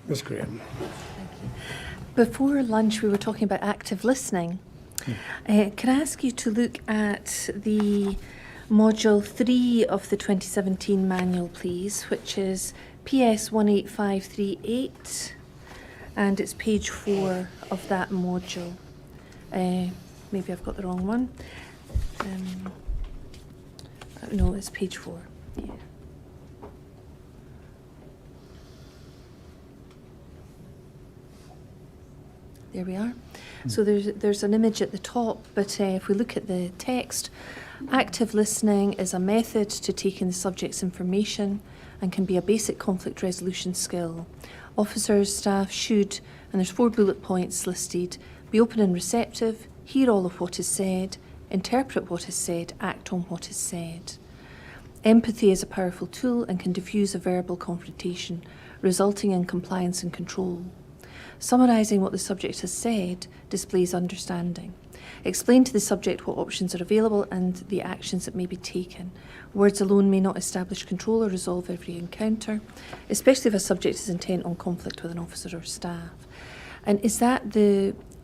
Ms. Graham. Before lunch, we were talking about active listening. Can I ask you to look at the Module 3 of the 2017 manual, please, which is PS 18538, and it's page 4 of that module. Maybe I've got the wrong one. No, it's page 4. Yeah. There we are. So there's an image at the top, but if we look at the text, active listening is a method to take in the subject's information and can be a basic conflict resolution skill. Officers, staff should, and there's 4 bullet points listed, be open and receptive, hear all of what is said, interpret what is said, act on what is said. Empathy is a powerful tool and can diffuse a verbal confrontation, resulting in compliance and control. Summarising what the subject has said displays understanding. Explain to the subject what options are available and the actions that may be taken. Words alone may not establish control or resolve every encounter, especially if a subject is intent on conflict with an officer or staff. And is that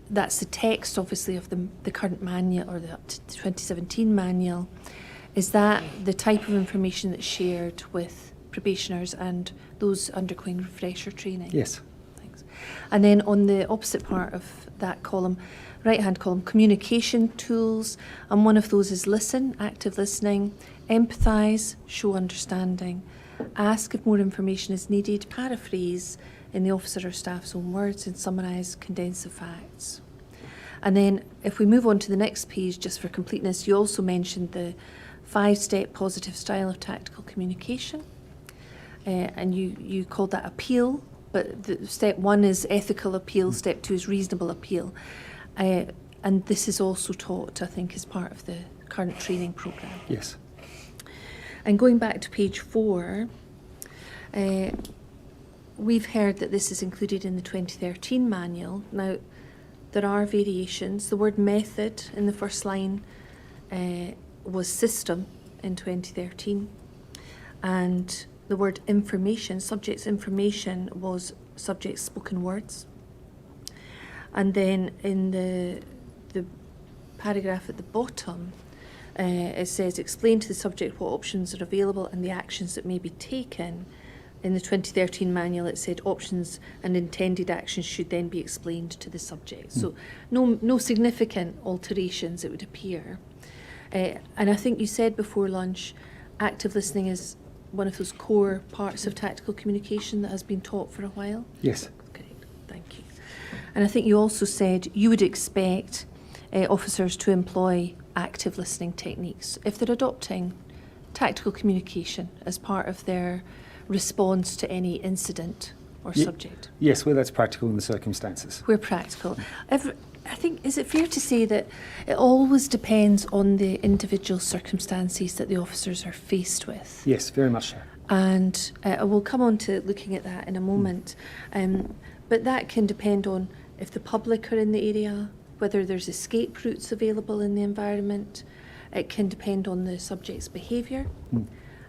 that's the text, obviously, of the current manual, or the 2017 manual? Is that the type of information that's shared with probationers and those undergoing refresher training? Yes. And then on the opposite part of that column, right-hand column, communication tools, and one of those is listen, active listening, empathise, show understanding, ask if more information is needed, paraphrase in the officer or staff's own words, and summarise, condense the facts. And then if we move on to the next page, just for completeness, you also mentioned the 5-step positive style of tactical communication, and you called that appeal. But step 1 is ethical appeal, step 2 is reasonable appeal. And this is also taught, I think, as part of the current training programme. Yes. And going back to page 4, we've heard that this is included in the 2013 manual. Now, there are variations. The word method in the first line was system in 2013. And the word information, subject's information, was subject's spoken words. And then in the paragraph at the bottom, it says, explain to the subject what options are available and the actions that may be taken. In the 2013 manual, it said options and intended actions should then be explained to the subject. So no significant alterations, it would appear. And I think you said before lunch, active listening is one of those core parts of tactical communication that has been taught for a while? Yes. Correct, thank you. And I think you also said you would expect officers to employ active listening techniques if they're adopting tactical communication as part of their response to any incident or subject. Yes, where that's practical in the circumstances. Where practical. I think, is it fair to say that it always depends on the individual circumstances that the officers are faced with? Yes, very much so. And we'll come on to looking at that in a moment. But that can depend on if the public are in the area, whether there's escape routes available in the environment. It can depend on the subject's behaviour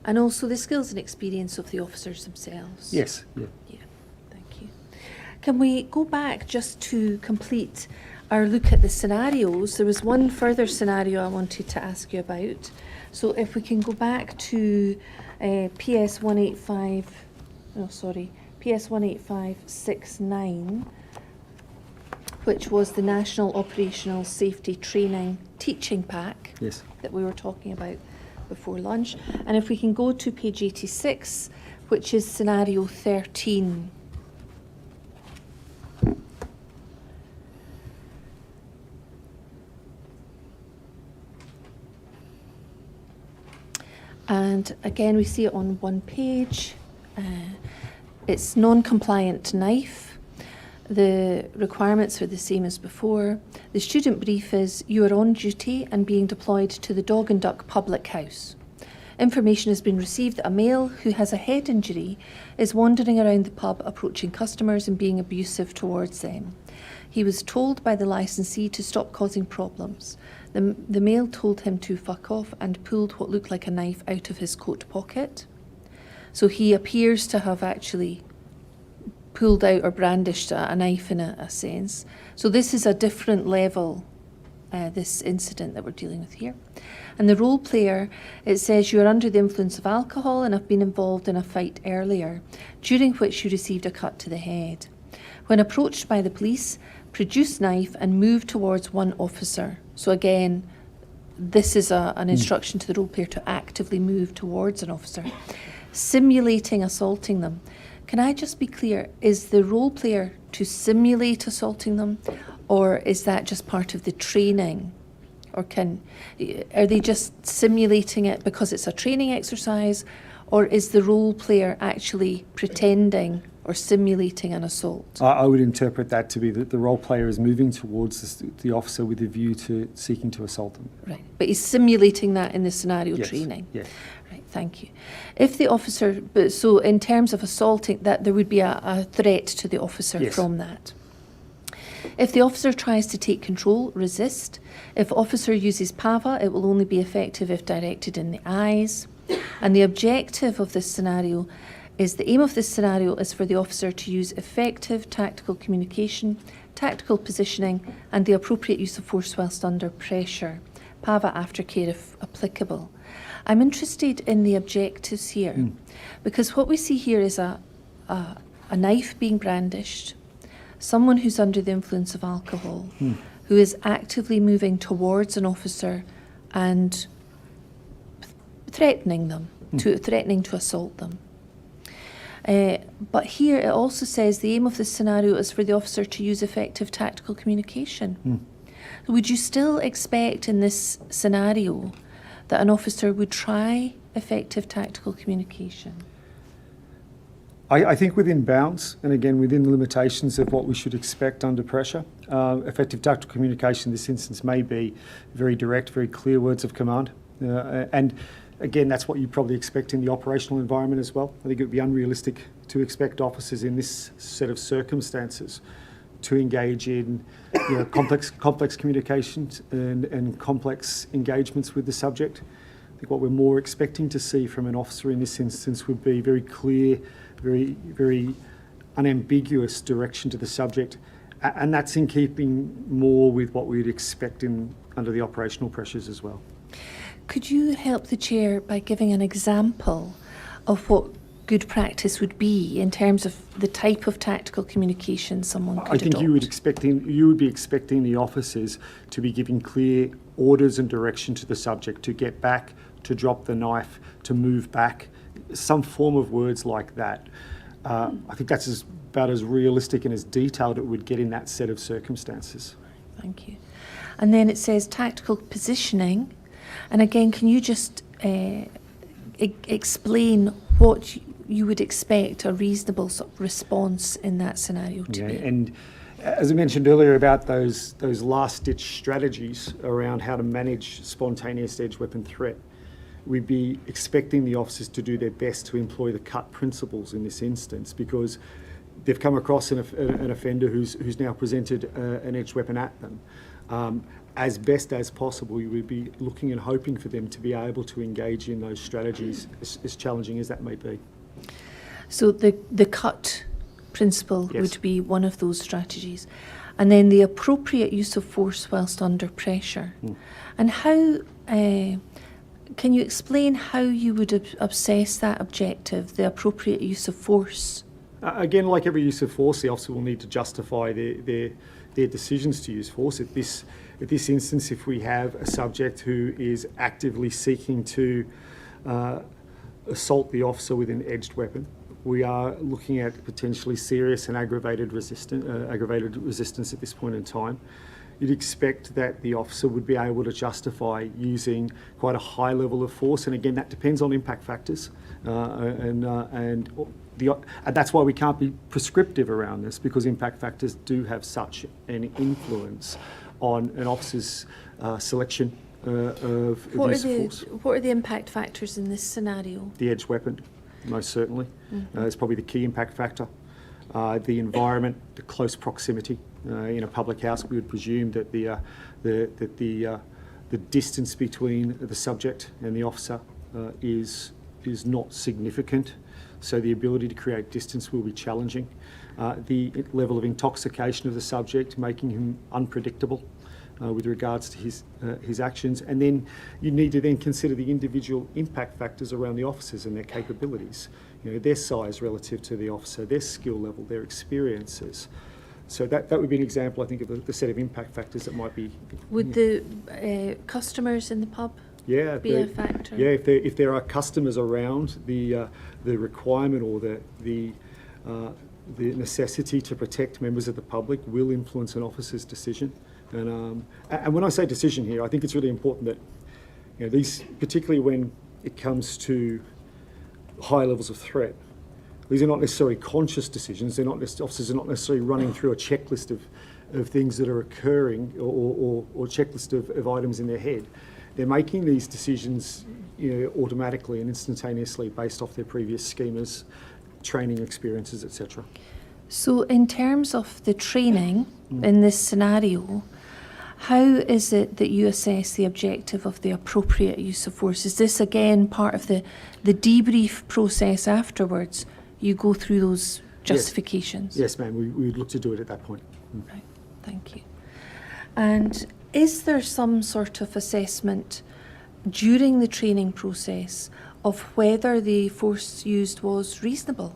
and also the skills and experience of the officers themselves. Yes. Yeah. Yeah, thank you. Can we go back just to complete our look at the scenarios? There was one further scenario I wanted to ask you about. So if we can go back to PS 18569, which was the National Operational Safety Training Teaching Pack that we were talking about before lunch. And if we can go to page 86, which is scenario 13. And again, we see it on one page. It's non-compliant knife. The requirements are the same as before. The student brief is, you are on duty and being deployed to the Dog and Duck public house. Information has been received that a male who has a head injury is wandering around the pub approaching customers and being abusive towards them. He was told by the licensee to stop causing problems. The male told him to fuck off and pulled what looked like a knife out of his coat pocket. So he appears to have actually pulled out or brandished a knife in a sense. So this is a different level, this incident that we're dealing with here. And the role player, it says you are under the influence of alcohol and have been involved in a fight earlier, during which you received a cut to the head. When approached by the police, produce knife and move towards one officer. So again, this is an instruction to the role player to actively move towards an officer. Simulating assaulting them. Can I just be clear, is the role player to simulate assaulting them, or is that just part of the training? Or are they just simulating it because it's a training exercise, or is the role player actually pretending or simulating an assault? I would interpret that to be that the role player is moving towards the officer with a view to seeking to assault them. Right, but he's simulating that in the scenario training? Yes. Right, thank you. If the officer, so in terms of assaulting, that there would be a threat to the officer from that. If the officer tries to take control, resist. If officer uses PAVA, it will only be effective if directed in the eyes. And the objective of this scenario is, the aim of this scenario is for the officer to use effective tactical communication, tactical positioning, and the appropriate use of force whilst under pressure. PAVA aftercare if applicable. I'm interested in the objectives here, because what we see here is a knife being brandished, someone who's under the influence of alcohol, who is actively moving towards an officer and threatening them, threatening to assault them. But here it also says the aim of this scenario is for the officer to use effective tactical communication. Would you still expect in this scenario that an officer would try effective tactical communication? I think within bounds, and again within the limitations of what we should expect under pressure, effective tactical communication in this instance may be very direct, very clear words of command. And again, that's what you probably expect in the operational environment as well. I think it would be unrealistic to expect officers in this set of circumstances to engage in complex communications and complex engagements with the subject. I think what we're more expecting to see from an officer in this instance would be very clear, very unambiguous direction to the subject, and that's in keeping more with what we'd expect under the operational pressures as well. Could you help the Chair by giving an example of what good practice would be in terms of the type of tactical communication someone could adopt? I think you would be expecting the officers to be giving clear orders and direction to the subject to get back, to drop the knife, to move back, some form of words like that. I think that's about as realistic and as detailed it would get in that set of circumstances. Thank you. And then it says tactical positioning. And again, can you just explain what you would expect a reasonable sort of response in that scenario to be? And as I mentioned earlier about those last-ditch strategies around how to manage spontaneous edge weapon threat, we'd be expecting the officers to do their best to employ the cut principles in this instance, because they've come across an offender who's now presented an edged weapon at them. As best as possible, you would be looking and hoping for them to be able to engage in those strategies, as challenging as that may be. So the cut principle would be one of those strategies. And then the appropriate use of force whilst under pressure. And how, can you explain how you would assess that objective, the appropriate use of force? Again, like every use of force, the officer will need to justify their decisions to use force. At this instance, if we have a subject who is actively seeking to assault the officer with an edged weapon, we are looking at potentially serious and aggravated resistance at this point in time. You'd expect that the officer would be able to justify using quite a high level of force, and again, that depends on impact factors, and that's why we can't be prescriptive around this, because impact factors do have such an influence on an officer's selection of use of force. What are the impact factors in this scenario? The edged weapon, most certainly, is probably the key impact factor. The environment, the close proximity. In a public house, we would presume that the distance between the subject and the officer is not significant, so the ability to create distance will be challenging. The level of intoxication of the subject, making him unpredictable with regards to his actions, and then you need to then consider the individual impact factors around the officers and their capabilities. You know, their size relative to the officer, their skill level, their experiences. So that would be an example, I think, of the set of impact factors that might be. Would the customers in the pub be a factor? Yeah, if there are customers around, the requirement or the necessity to protect members of the public will influence an officer's decision. And when I say decision here, I think it's really important that, you know, these, particularly when it comes to high levels of threat, these are not necessarily conscious decisions. Officers are not necessarily running through a checklist of things that are occurring or checklist of items in their head. They're making these decisions, you know, automatically and instantaneously based off their previous schemas, training experiences, etc. So in terms of the training in this scenario, how is it that you assess the objective of the appropriate use of force? Is this again part of the debrief process afterwards? You go through those justifications? Yes, ma'am. We would look to do it at that point. Right, thank you. And is there some sort of assessment during the training process of whether the force used was reasonable?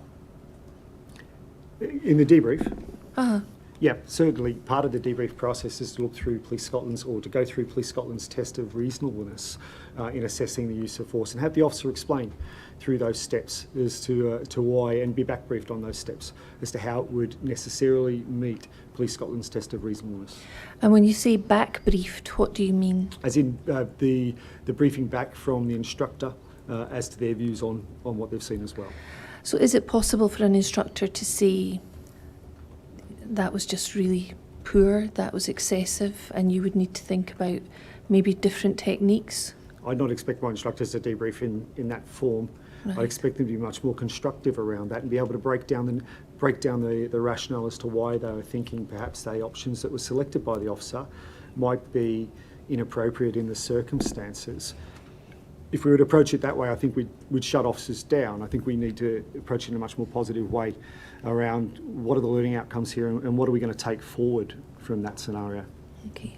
In the debrief? Uh-huh. Yeah, certainly part of the debrief process is to look through Police Scotland's, or to go through Police Scotland's test of reasonableness in assessing the use of force, and have the officer explain through those steps as to why, and be back briefed on those steps as to how it would necessarily meet Police Scotland's test of reasonableness. And when you say back briefed, what do you mean? As in the briefing back from the instructor as to their views on what they've seen as well. So is it possible for an instructor to say that was just really poor, that was excessive, and you would need to think about maybe different techniques? I'd not expect my instructors to debrief in that form. Right. I'd expect them to be much more constructive around that and be able to break down the rationale as to why they were thinking perhaps the options that were selected by the officer might be inappropriate in the circumstances. If we would approach it that way, I think we'd shut officers down. I think we need to approach it in a much more positive way around what are the learning outcomes here and what are we going to take forward from that scenario. Okay.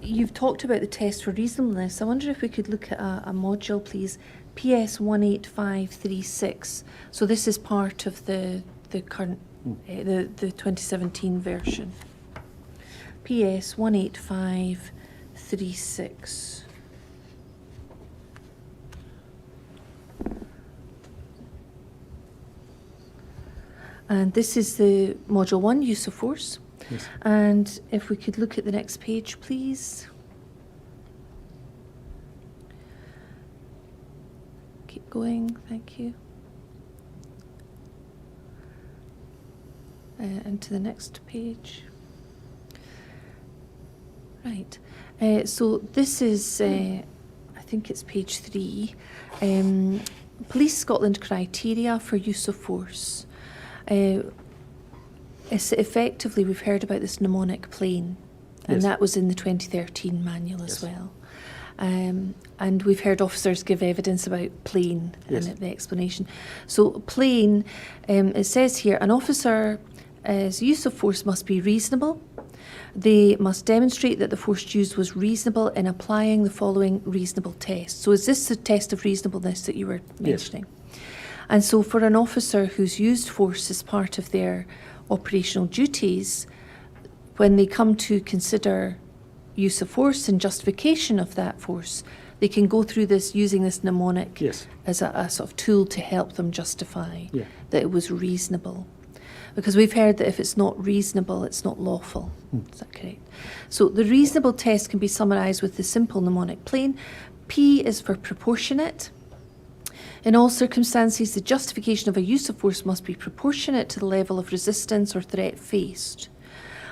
You've talked about the test for reasonableness. I wonder if we could look at a module, please. PS 18536. So this is part of the current, the 2017 version. PS 18536. And this is the Module 1, Use of Force. Yes. And if we could look at the next page, please. Keep going, thank you. And to the next page. Right. So this is, I think it's page 3. Police Scotland criteria for use of force. Effectively, we've heard about this mnemonic plane, and Yes. that was in the 2013 manual as Yes. well. And we've heard officers give evidence about plane Yes. and the explanation. So plane, it says here, an officer's use of force must be reasonable. They must demonstrate that the force used was reasonable in applying the following reasonable tests. So is this the test of reasonableness that you were mentioning? And so for an officer who's used force as part of their operational duties, when they come to consider use of force and justification of that force, they can go through this using this mnemonic Yes. as a sort of tool to help them justify Yeah. that it was reasonable. Because we've heard that if it's not reasonable, it's not lawful. Is that correct? So the reasonable test can be summarised with the simple mnemonic plane. P is for proportionate. In all circumstances, the justification of a use of force must be proportionate to the level of resistance or threat faced.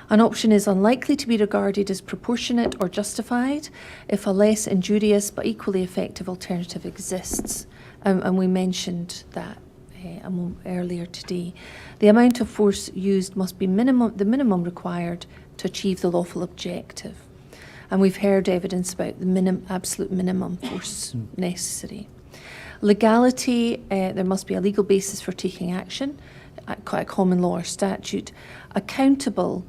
An option is unlikely to be regarded as proportionate or justified if a less injurious but equally effective alternative exists. And we mentioned that a moment earlier today. The amount of force used must be the minimum required to achieve the lawful objective. And we've heard evidence about the absolute minimum force necessary. Legality, there must be a legal basis for taking action, quite a common law or statute. Accountable,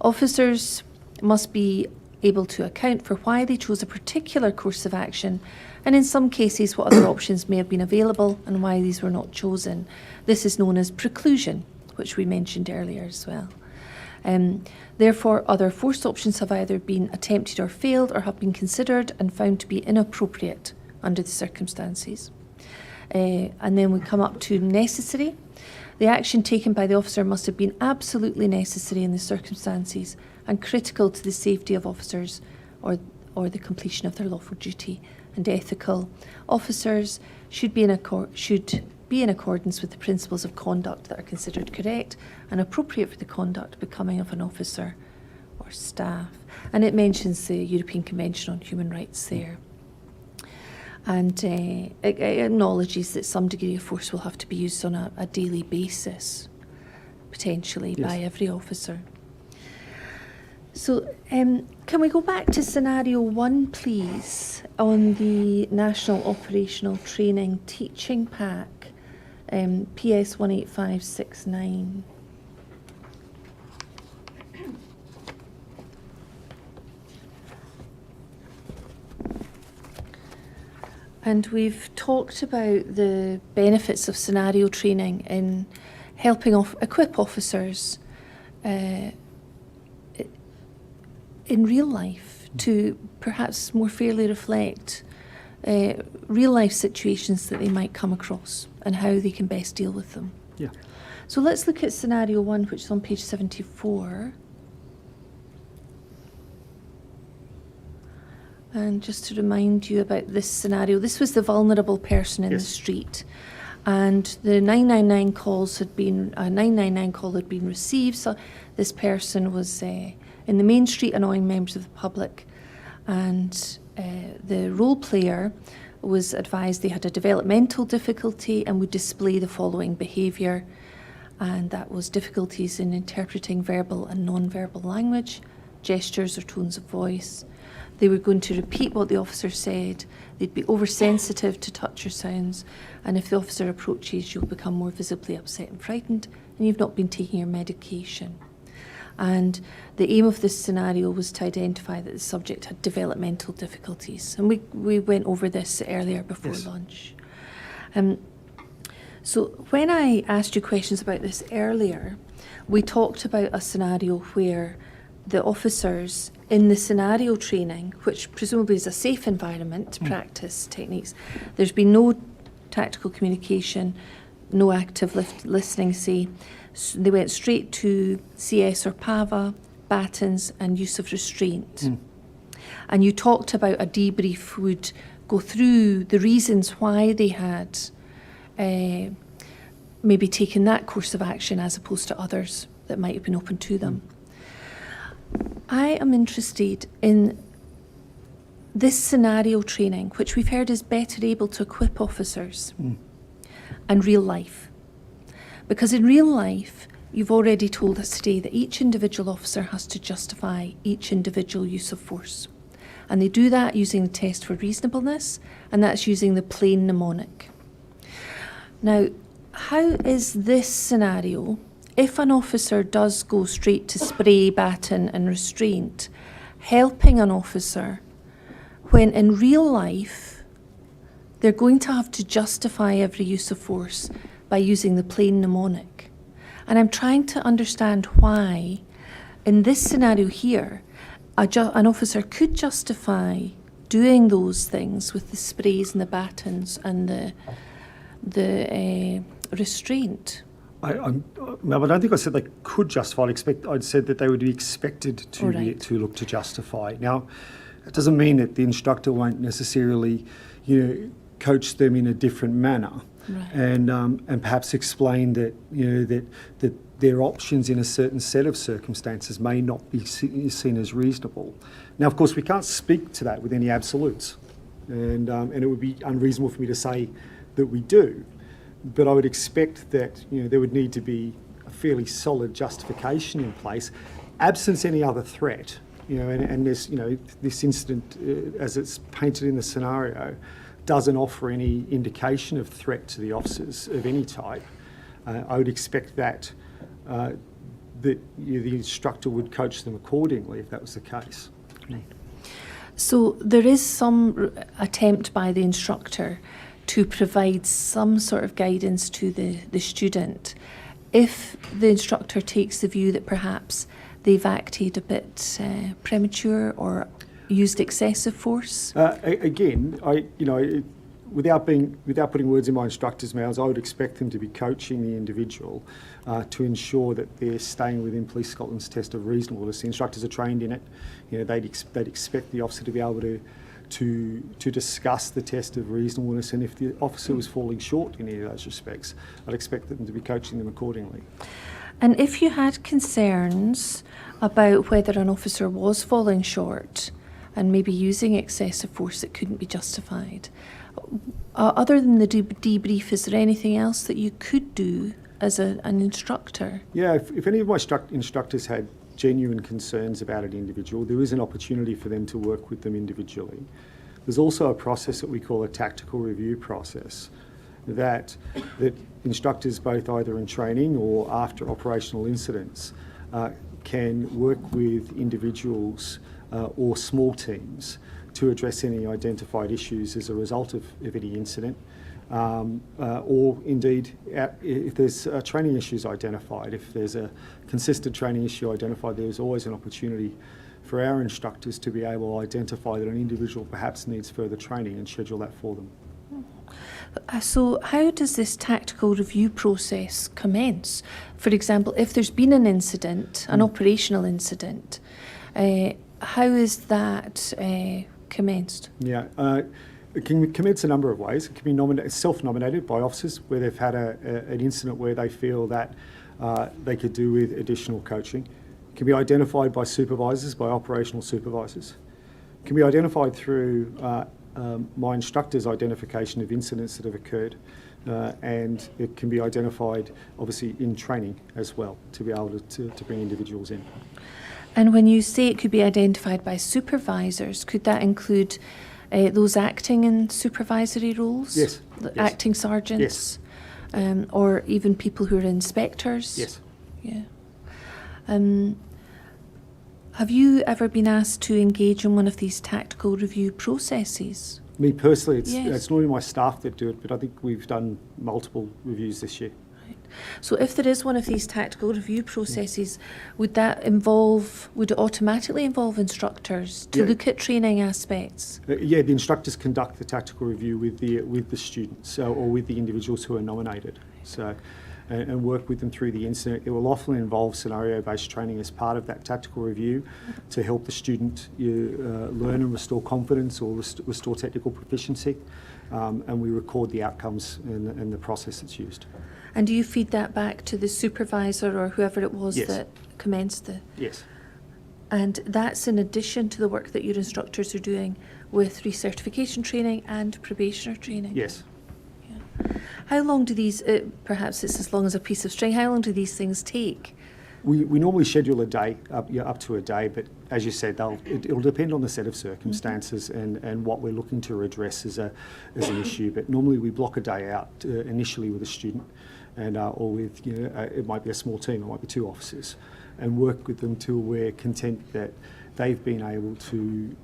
officers must be able to account for why they chose a particular course of action, and in some cases what other options may have been available and why these were not chosen. This is known as preclusion, which we mentioned earlier as well. Therefore, other force options have either been attempted or failed, or have been considered and found to be inappropriate under the circumstances. And then we come up to necessary. The action taken by the officer must have been absolutely necessary in the circumstances and critical to the safety of officers or the completion of their lawful duty. And ethical, officers should be in accordance with the principles of conduct that are considered correct and appropriate for the conduct becoming of an officer or staff. And it mentions the European Convention on Human Rights there. And it acknowledges that some degree of force will have to be used on a daily basis, potentially, by every officer. So can we go back to scenario 1, please, on the National Operational Training Teaching Pack, PS 18569. And we've talked about the benefits of scenario training in helping equip officers in real life to perhaps more fairly reflect real life situations that they might come across and how they can best deal with them. Yeah. So let's look at scenario 1, which is on page 74. And just to remind you about this scenario, this was the vulnerable person in the street, and the 999 calls had been a 999 call had been received. So this person was in the main street annoying members of the public, and the role player was advised they had a developmental difficulty and would display the following behaviour, and that was difficulties in interpreting verbal and non-verbal language, gestures or tones of voice. They were going to repeat what the officer said. They'd be oversensitive to touch or sounds. And if the officer approaches, you'll become more visibly upset and frightened, and you've not been taking your medication. And the aim of this scenario was to identify that the subject had developmental difficulties. And we went over this earlier before lunch. So when I asked you questions about this earlier, we talked about a scenario where the officers in the scenario training, which presumably is a safe environment to practice techniques, there's been no tactical communication, no active listening, say. So they went straight to CS or PAVA, batons, and use of restraint. And you talked about a debrief would go through the reasons why they had maybe taken that course of action as opposed to others that might have been open to them. I am interested in this scenario training, which we've heard is better able to equip officers, and real life. Because in real life, you've already told us today that each individual officer has to justify each individual use of force. And they do that using the test for reasonableness, and that's using the plain mnemonic. Now, how is this scenario, if an officer does go straight to spray, baton and restraint, helping an officer when in real life they're going to have to justify every use of force by using the plain mnemonic? And I'm trying to understand why in this scenario here an officer could justify doing those things with the sprays and the batons and the restraint. I don't think I said they could justify it. I'd said that they would be expected to look to justify. Now, it doesn't mean that the instructor won't necessarily, coach them in a different manner. Right. and perhaps explain that that their options in a certain set of circumstances may not be seen as reasonable. Now, of course, we can't speak to that with any absolutes, and it would be unreasonable for me to say that we do. But I would expect that there would need to be a fairly solid justification in place, absence any other threat. And this this incident, as it's painted in the scenario, doesn't offer any indication of threat to the officers of any type. I would expect that the instructor would coach them accordingly if that was the case. Right. So there is some attempt by the instructor to provide some sort of guidance to the student. If the instructor takes the view that perhaps they've acted a bit premature or used excessive force? Again, without putting words in my instructors' mouths, I would expect them to be coaching the individual to ensure that they're staying within Police Scotland's test of reasonableness. The instructors are trained in it. They'd expect the officer to be able to discuss the test of reasonableness, and if the officer was falling short in any of those respects, I'd expect them to be coaching them accordingly. And if you had concerns about whether an officer was falling short and maybe using excessive force that couldn't be justified, other than the debrief, is there anything else that you could do as an instructor? Yeah, if any of my instructors had genuine concerns about an individual, there is an opportunity for them to work with them individually. There's also a process that we call a tactical review process that instructors, both either in training or after operational incidents, can work with individuals or small teams to address any identified issues as a result of any incident, or indeed if there's training issues identified. If there's a consistent training issue identified, there's always an opportunity for our instructors to be able to identify that an individual perhaps needs further training and schedule that for them. So how does this tactical review process commence? For example, if there's been an incident, an operational incident, how is that commenced? Yeah, it can commence a number of ways. It can be self-nominated by officers where they've had an incident where they feel that they could do with additional coaching. It can be identified by supervisors, by operational supervisors. It can be identified through my instructor's identification of incidents that have occurred, and it can be identified obviously in training as well to be able to bring individuals in. And when you say it could be identified by supervisors, could that include those acting in supervisory roles? Yes. Acting sergeants? Yes. Or even people who are inspectors? Yes. Yeah. Have you ever been asked to engage in one of these tactical review processes? Me personally, it's Yes. normally my staff that do it, but I think we've done multiple reviews this year. Right. So if there is one of these tactical review processes, would it automatically involve instructors to look at training aspects? Yeah, the instructors conduct the tactical review with the students or with the individuals who are nominated. So, and work with them through the incident. It will often involve scenario-based training as part of that tactical review to help the student learn and restore confidence or restore technical proficiency. And we record the outcomes and the process that's used. And do you feed that back to the supervisor or whoever it was that commenced the... Yes. And that's in addition to the work that your instructors are doing with recertification training and probationer training? Yes. Yeah. How long do these, perhaps it's as long as a piece of string, how long do these things take? We normally schedule a day, up to a day, but as you said, it'll depend on the set of circumstances and what we're looking to redress as an issue. But normally we block a day out initially with a student, and or with it might be a small team, it might be 2 officers, and work with them till we're content that they've been able to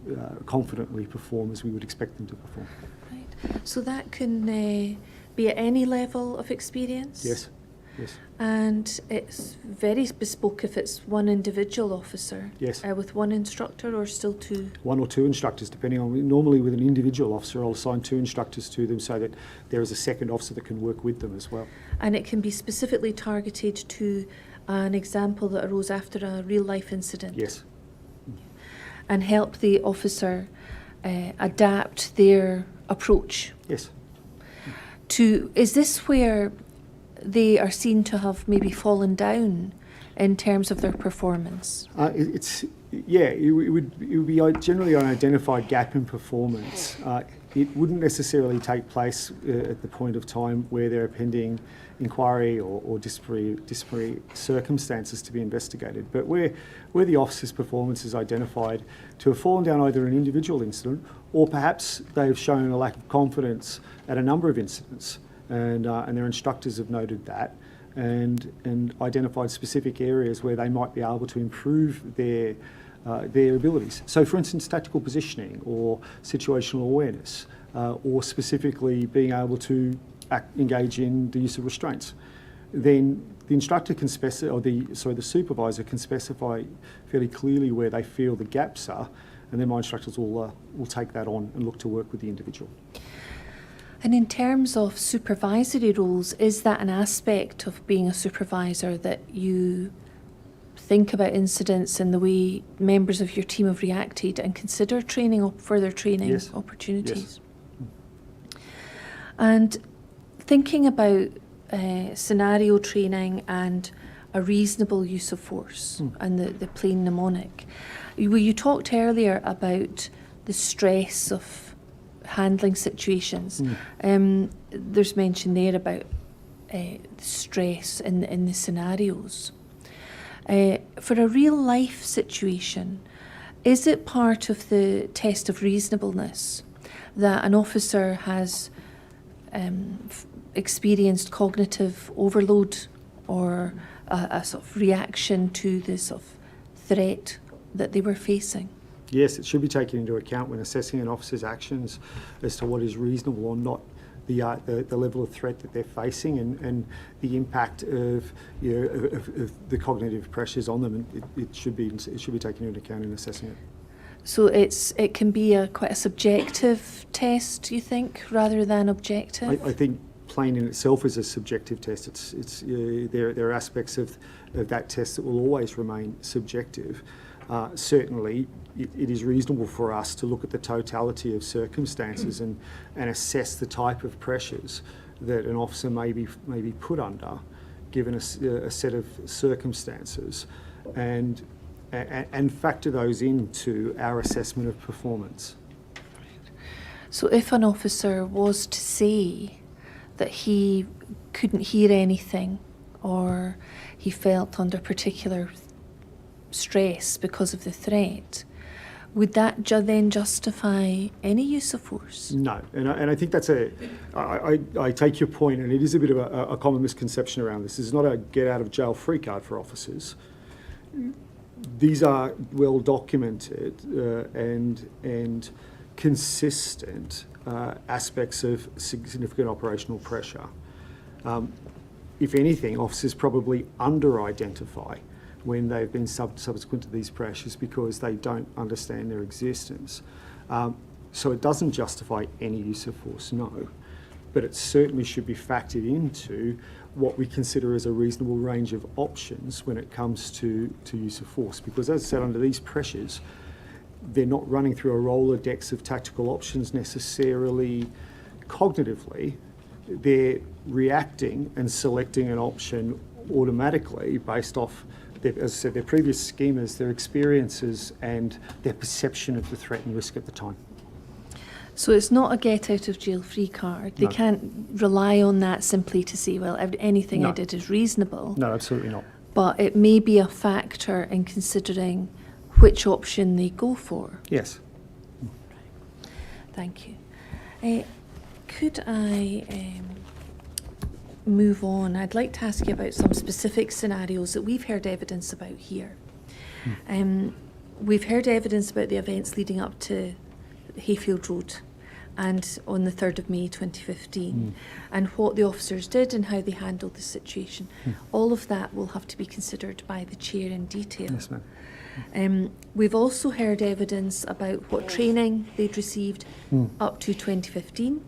confidently perform as we would expect them to perform. Right. So that can be at any level of experience? Yes. Yes. And it's very bespoke if it's one individual officer? Yes. With one instructor or still 2? 1 or 2 instructors, depending on... Normally with an individual officer, I'll assign 2 instructors to them so that there is a second officer that can work with them as well. And it can be specifically targeted to an example that arose after a real-life incident? Yes. And help the officer adapt their approach? Yes. is this where they are seen to have maybe fallen down in terms of their performance? It would be generally an identified gap in performance. It wouldn't necessarily take place at the point of time where there are pending inquiry or disciplinary circumstances to be investigated, but where the officer's performance is identified to have fallen down either an individual incident or perhaps they have shown a lack of confidence at a number of incidents, and their instructors have noted that and identified specific areas where they might be able to improve their abilities. So, for instance, tactical positioning or situational awareness, or specifically being able to engage in the use of restraints. Then the instructor can the supervisor can specify fairly clearly where they feel the gaps are, and then my instructors will take that on and look to work with the individual. And in terms of supervisory roles, is that an aspect of being a supervisor that you think about incidents and the way members of your team have reacted and consider training or further training Yes. opportunities? Yes. And thinking about scenario training and a reasonable use of force and the plain mnemonic, you talked earlier about the stress of handling situations. There's mention there about the stress in the scenarios. For a real life situation, is it part of the test of reasonableness that an officer has experienced cognitive overload or a sort of reaction to the sort of threat that they were facing? Yes, it should be taken into account when assessing an officer's actions as to what is reasonable or not, the level of threat that they're facing and the impact of the cognitive pressures on them. And it should be taken into account in assessing it. So it can be quite a subjective test, you think, rather than objective? I think plain in itself is a subjective test. There are aspects of that test that will always remain subjective. Certainly, it is reasonable for us to look at the totality of circumstances and assess the type of pressures that an officer may be put under, given a set of circumstances, and factor those into our assessment of performance. So if an officer was to say that he couldn't hear anything or he felt under particular stress because of the threat, would that then justify any use of force? No, and I think that's I take your point, and it is a bit of a common misconception around this. This is not a get out of jail free card for officers. These are well documented and consistent aspects of significant operational pressure. If anything, officers probably under-identify when they've been subsequent to these pressures because they don't understand their existence. So it doesn't justify any use of force, no, but it certainly should be factored into what we consider as a reasonable range of options when it comes to use of force. Because as I said, under these pressures, they're not running through a Rolodex of tactical options necessarily cognitively. They're reacting and selecting an option automatically based off, as I said, their previous schemas, their experiences and their perception of the threat and risk at the time. So it's not a get out of jail free card. They can't rely on that simply to say, well, anything I did is reasonable. No, absolutely not. But it may be a factor in considering which option they go for. Yes. Thank you. Could I move on? I'd like to ask you about some specific scenarios that we've heard evidence about here. We've heard evidence about the events leading up to Hayfield Road and on the 3rd of May 2015 and what the officers did and how they handled the situation. All of that will have to be considered by the chair in detail. Yes, ma'am. We've also heard evidence about what training they'd received up to 2015.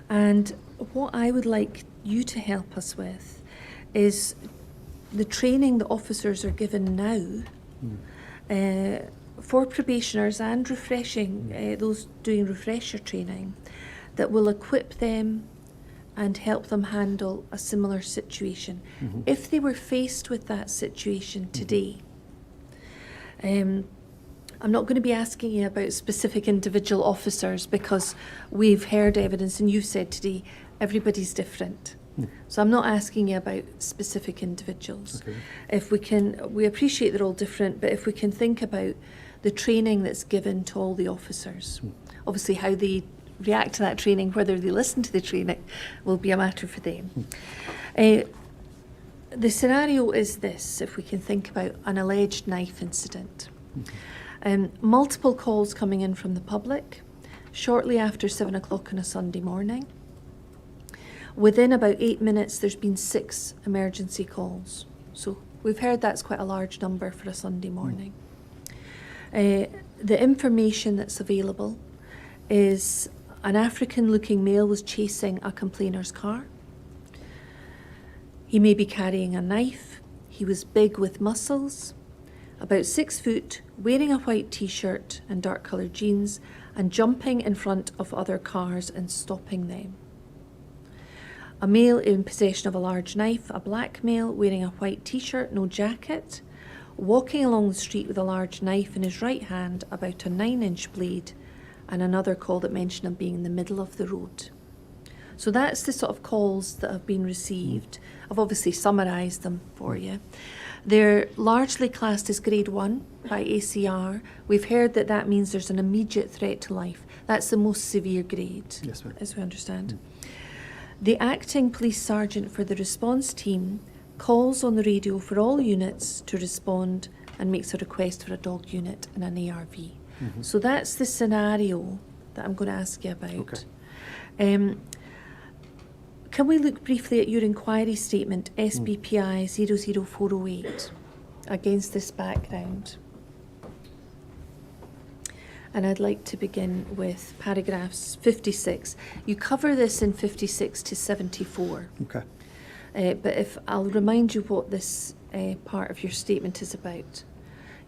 And what I would like you to help us with is the training that officers are given now for probationers and refreshing, those doing refresher training, that will equip them and help them handle a similar situation. If they were faced with that situation today, I'm not going to be asking you about specific individual officers, because we've heard evidence, and you've said today, everybody's different. So I'm not asking you about specific individuals. Okay. If we appreciate they're all different, but if we can think about the training that's given to all the officers, obviously how they react to that training, whether they listen to the training, will be a matter for them. The scenario is this, if we can think about an alleged knife incident. Multiple calls coming in from the public, shortly after 7 o'clock on a Sunday morning. Within about 8 minutes, there's been 6 emergency calls. So we've heard that's quite a large number for a Sunday morning. The information that's available is an African-looking male was chasing a complainer's car. He may be carrying a knife. He was big with muscles, about 6 foot, wearing a white t-shirt and dark-coloured jeans, and jumping in front of other cars and stopping them. A male in possession of a large knife, a black male wearing a white t-shirt, no jacket, walking along the street with a large knife in his right hand, about a 9-inch blade, and another call that mentioned him being in the middle of the road. So that's the sort of calls that have been received. I've obviously summarised them for you. They're largely classed as grade 1 by ACR. We've heard that that means there's an immediate threat to life. That's the most severe grade, Yes, ma'am. as we understand. The acting police sergeant for the response team calls on the radio for all units to respond and makes a request for a dog unit and an ARV. So that's the scenario that I'm going to ask you about. Okay. Can we look briefly at your inquiry statement, SBPI 00408, against this background? And I'd like to begin with paragraphs 56. You cover this in 56 to 74. Okay. But if I'll remind you what this part of your statement is about.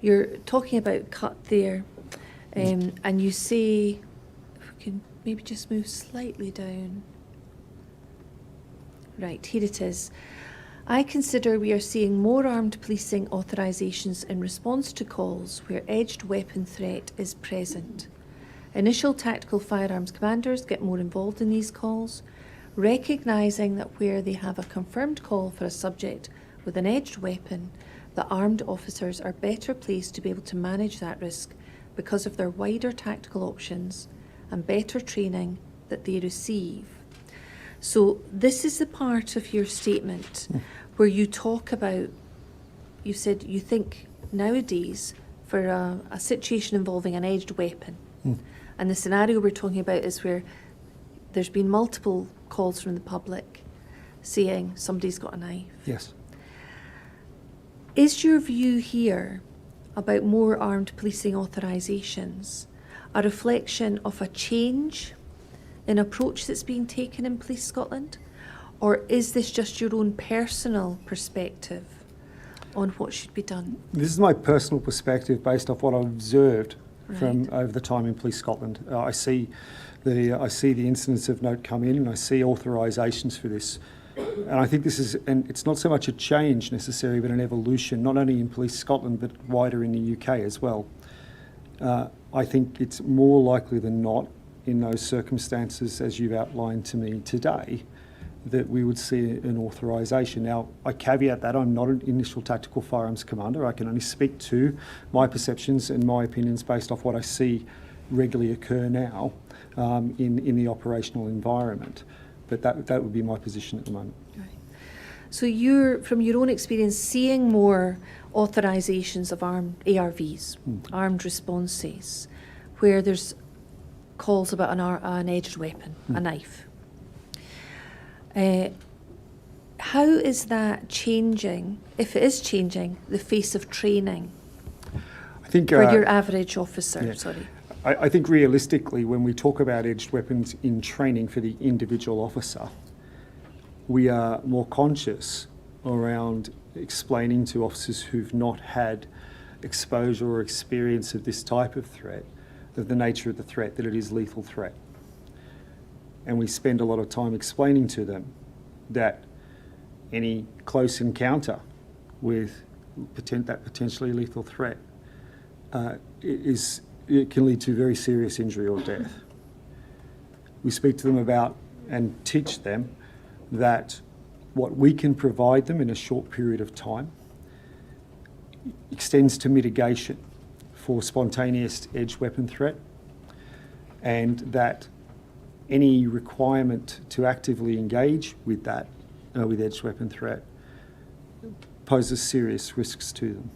You're talking about cut there, and you say, if we can maybe just move slightly down. Right, here it is. I consider we are seeing more armed policing authorisations in response to calls where edged weapon threat is present. Initial tactical firearms commanders get more involved in these calls, recognising that where they have a confirmed call for a subject with an edged weapon, the armed officers are better placed to be able to manage that risk because of their wider tactical options and better training that they receive. So this is the part of your statement where you talk about, you said you think nowadays for a situation involving an edged weapon, and the scenario we're talking about is where there's been multiple calls from the public saying somebody's got a knife. Yes. Is your view here about more armed policing authorisations a reflection of a change in approach that's being taken in Police Scotland? Or is this just your own personal perspective on what should be done? This is my personal perspective based off what I've observed Right. from over the time in Police Scotland. I see the incidents of note come in, and I see authorisations for this. And I think this is, and it's not so much a change necessarily, but an evolution, not only in Police Scotland, but wider in the UK as well. I think it's more likely than not, in those circumstances, as you've outlined to me today, that we would see an authorisation. Now, I caveat that I'm not an initial tactical firearms commander. I can only speak to my perceptions and my opinions based off what I see regularly occur now in the operational environment. But that would be my position at the moment. Right. So you're, from your own experience, seeing more authorisations of armed ARVs, armed responses, where there's calls about an edged weapon, a knife. How is that changing, if it is changing, the face of training I think for your average officer? yeah. Sorry. I think realistically, when we talk about edged weapons in training for the individual officer, we are more conscious around explaining to officers who've not had exposure or experience of this type of threat, of the nature of the threat, that it is lethal threat. and we spend a lot of time explaining to them that any close encounter with that potentially lethal threat it can lead to very serious injury or death. We speak to them about and teach them that what we can provide them in a short period of time extends to mitigation for spontaneous edged weapon threat, and that any requirement to actively engage with that, with edged weapon threat, poses serious risks to them.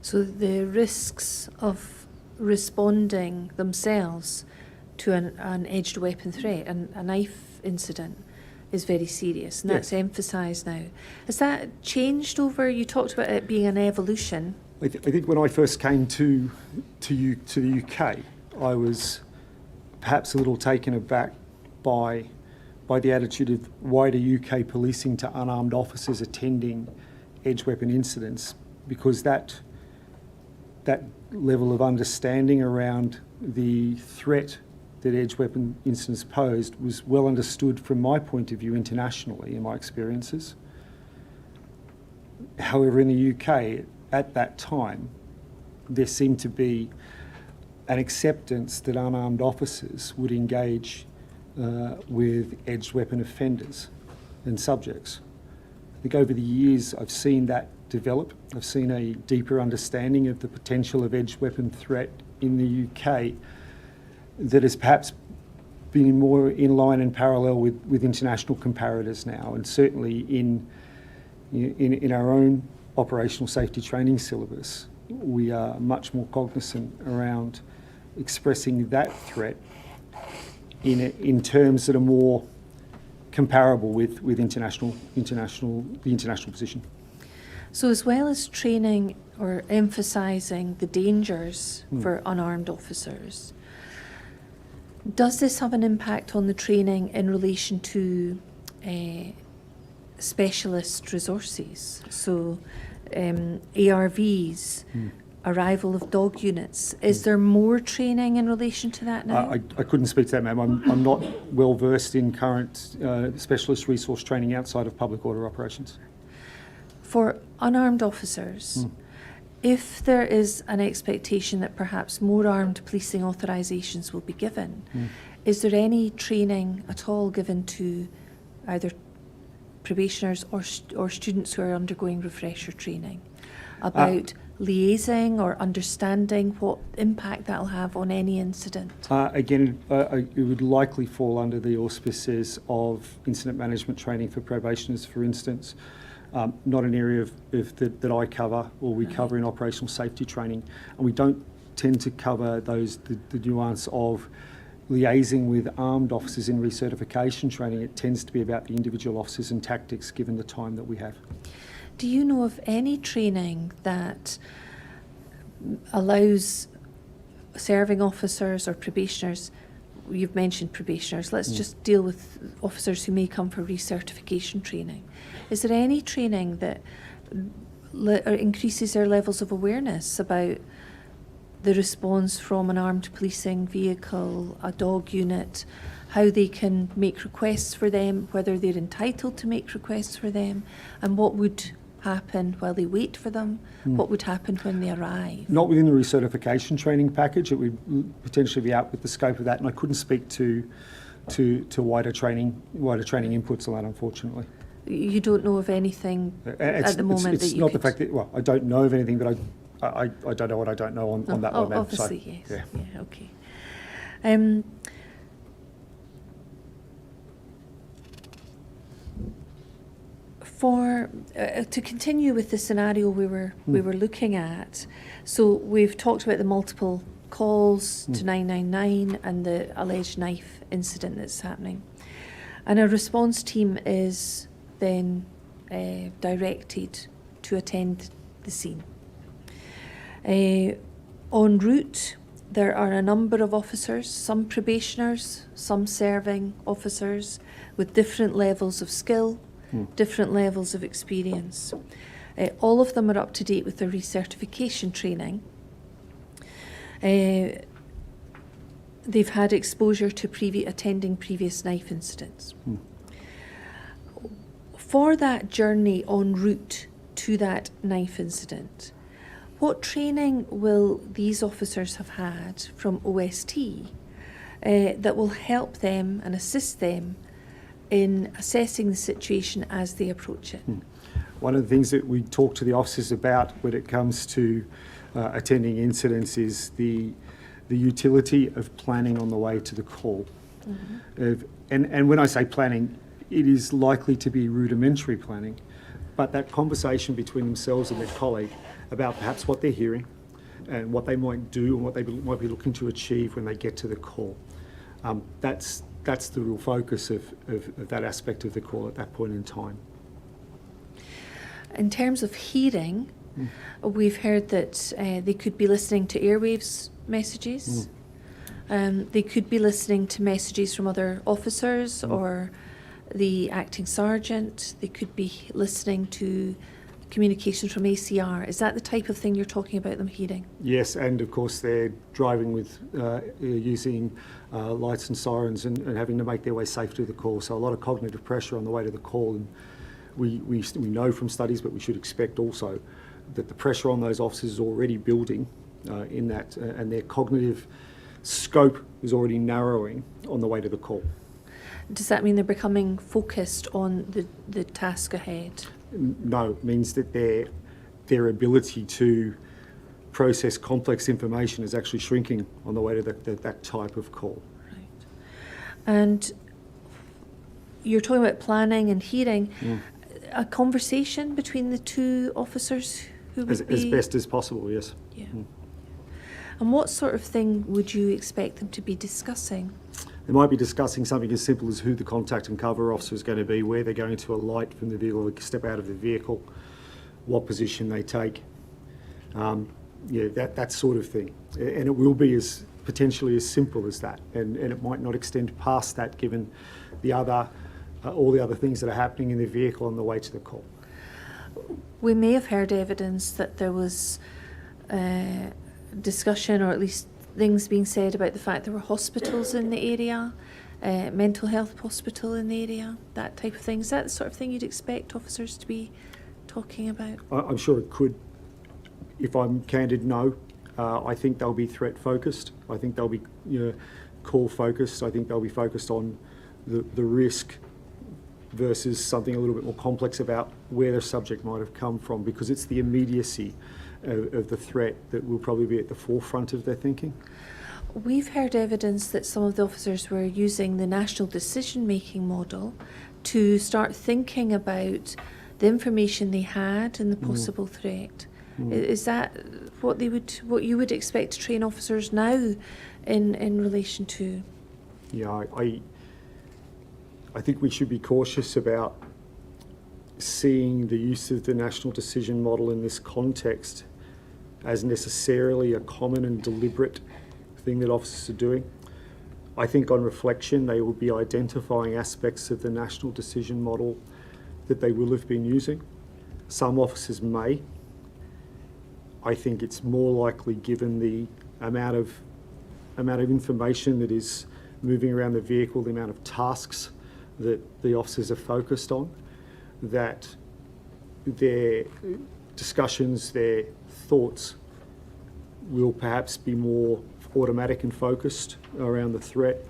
So the risks of responding themselves to an edged weapon threat, and a knife incident, is very serious, and that's emphasised now. Has that changed over? You talked about it being an evolution. I think when I first came to the UK, I was perhaps a little taken aback by the attitude of wider UK policing to unarmed officers attending edged weapon incidents, because that level of understanding around the threat that edged weapon incidents posed was well understood from my point of view internationally in my experiences. However, in the UK at that time, there seemed to be an acceptance that unarmed officers would engage with edged weapon offenders and subjects. I think over the years I've seen that develop. I've seen a deeper understanding of the potential of edged weapon threat in the UK that has perhaps been more in line and parallel with international comparators now, and certainly in our own operational safety training syllabus, we are much more cognizant around expressing that threat in terms that are more comparable with the international position. So as well as training or emphasising the dangers for unarmed officers, does this have an impact on the training in relation to specialist resources? So ARVs, arrival of dog units. Is there more training in relation to that now? I couldn't speak to that, ma'am. I'm not well versed in current specialist resource training outside of public order operations. For unarmed officers, if there is an expectation that perhaps more armed policing authorisations will be given, is there any training at all given to either probationers or students who are undergoing refresher training about liaising or understanding what impact that will have on any incident? Again, it would likely fall under the auspices of incident management training for probationers, for instance. Not an area that I cover or we cover in operational safety training, and we don't tend to cover the nuance of liaising with armed officers in recertification training. It tends to be about the individual officers and tactics given the time that we have. Do you know of any training that allows serving officers or probationers? You've mentioned probationers. Let's just deal with officers who may come for recertification training. Is there any training that increases their levels of awareness about the response from an armed policing vehicle, a dog unit, how they can make requests for them, whether they're entitled to make requests for them, and what would happen while they wait for them, what would happen when they arrive? Not within the recertification training package. It would potentially be out with the scope of that, and I couldn't speak to wider training inputs on that, unfortunately. You don't know of anything at the moment it's that you not could... the fact that, well, I don't know of anything, but I don't know what I don't know on that one. Obviously, so, yes. Yeah. Yeah, okay. To continue with the scenario we were looking at, so we've talked about the multiple calls to 999 and the alleged knife incident that's happening, and a response team is then directed to attend the scene. En route, there are a number of officers, some probationers, some serving officers with different levels of skill, different levels of experience. All of them are up to date with their recertification training. they've had exposure to attending previous knife incidents. For that journey en route to that knife incident, what training will these officers have had from OST that will help them and assist them in assessing the situation as they approach it? One of the things that we talk to the officers about when it comes to attending incidents is the utility of planning on the way to the call. And when I say planning, it is likely to be rudimentary planning, but that conversation between themselves and their colleague about perhaps what they're hearing and what they might do and what they might be looking to achieve when they get to the call. That's the real focus of that aspect of the call at that point in time. In terms of hearing, we've heard that they could be listening to airwaves messages. They could be listening to messages from other officers or the acting sergeant. They could be listening to communications from ACR. Is that the type of thing you're talking about them hearing? Yes, and of course they're driving with using lights and sirens and having to make their way safe to the call. So a lot of cognitive pressure on the way to the call. And we know from studies, but we should expect also that the pressure on those officers is already building in that, and their cognitive scope is already narrowing on the way to the call. Does that mean they're becoming focused on the task ahead? No, it means that their ability to process complex information is actually shrinking on the way to that type of call. Right. And you're talking about planning and hearing. A conversation between the two officers who would As best as possible, yes. Yeah. And what sort of thing would you expect them to be discussing? They might be discussing something as simple as who the contact and cover officer is going to be, where they're going to alight from the vehicle, step out of the vehicle, what position they take, that sort of thing. And it will be as potentially as simple as that, and it might not extend past that given the other, all the other things that are happening in the vehicle on the way to the call. We may have heard evidence that there was discussion, or at least things being said about the fact there were hospitals in the area, mental health hospital in the area, that type of thing. Is that the sort of thing you'd expect officers to be talking about? I'm sure it could. If I'm candid, no. I think they'll be threat focused. I think they'll be call focused. I think they'll be focused on the risk versus something a little bit more complex about where the subject might have come from, because it's the immediacy of the threat that will probably be at the forefront of their thinking. We've heard evidence that some of the officers were using the national decision-making model to start thinking about the information they had and the possible threat. Is that what you would expect to train officers now in relation to? Yeah, I think we should be cautious about seeing the use of the national decision model in this context as necessarily a common and deliberate thing that officers are doing. I think on reflection they will be identifying aspects of the national decision model that they will have been using. Some officers may. I think it's more likely, given the amount of information that is moving around the vehicle, the amount of tasks that the officers are focused on, that their discussions, their thoughts will perhaps be more automatic and focused around the threat.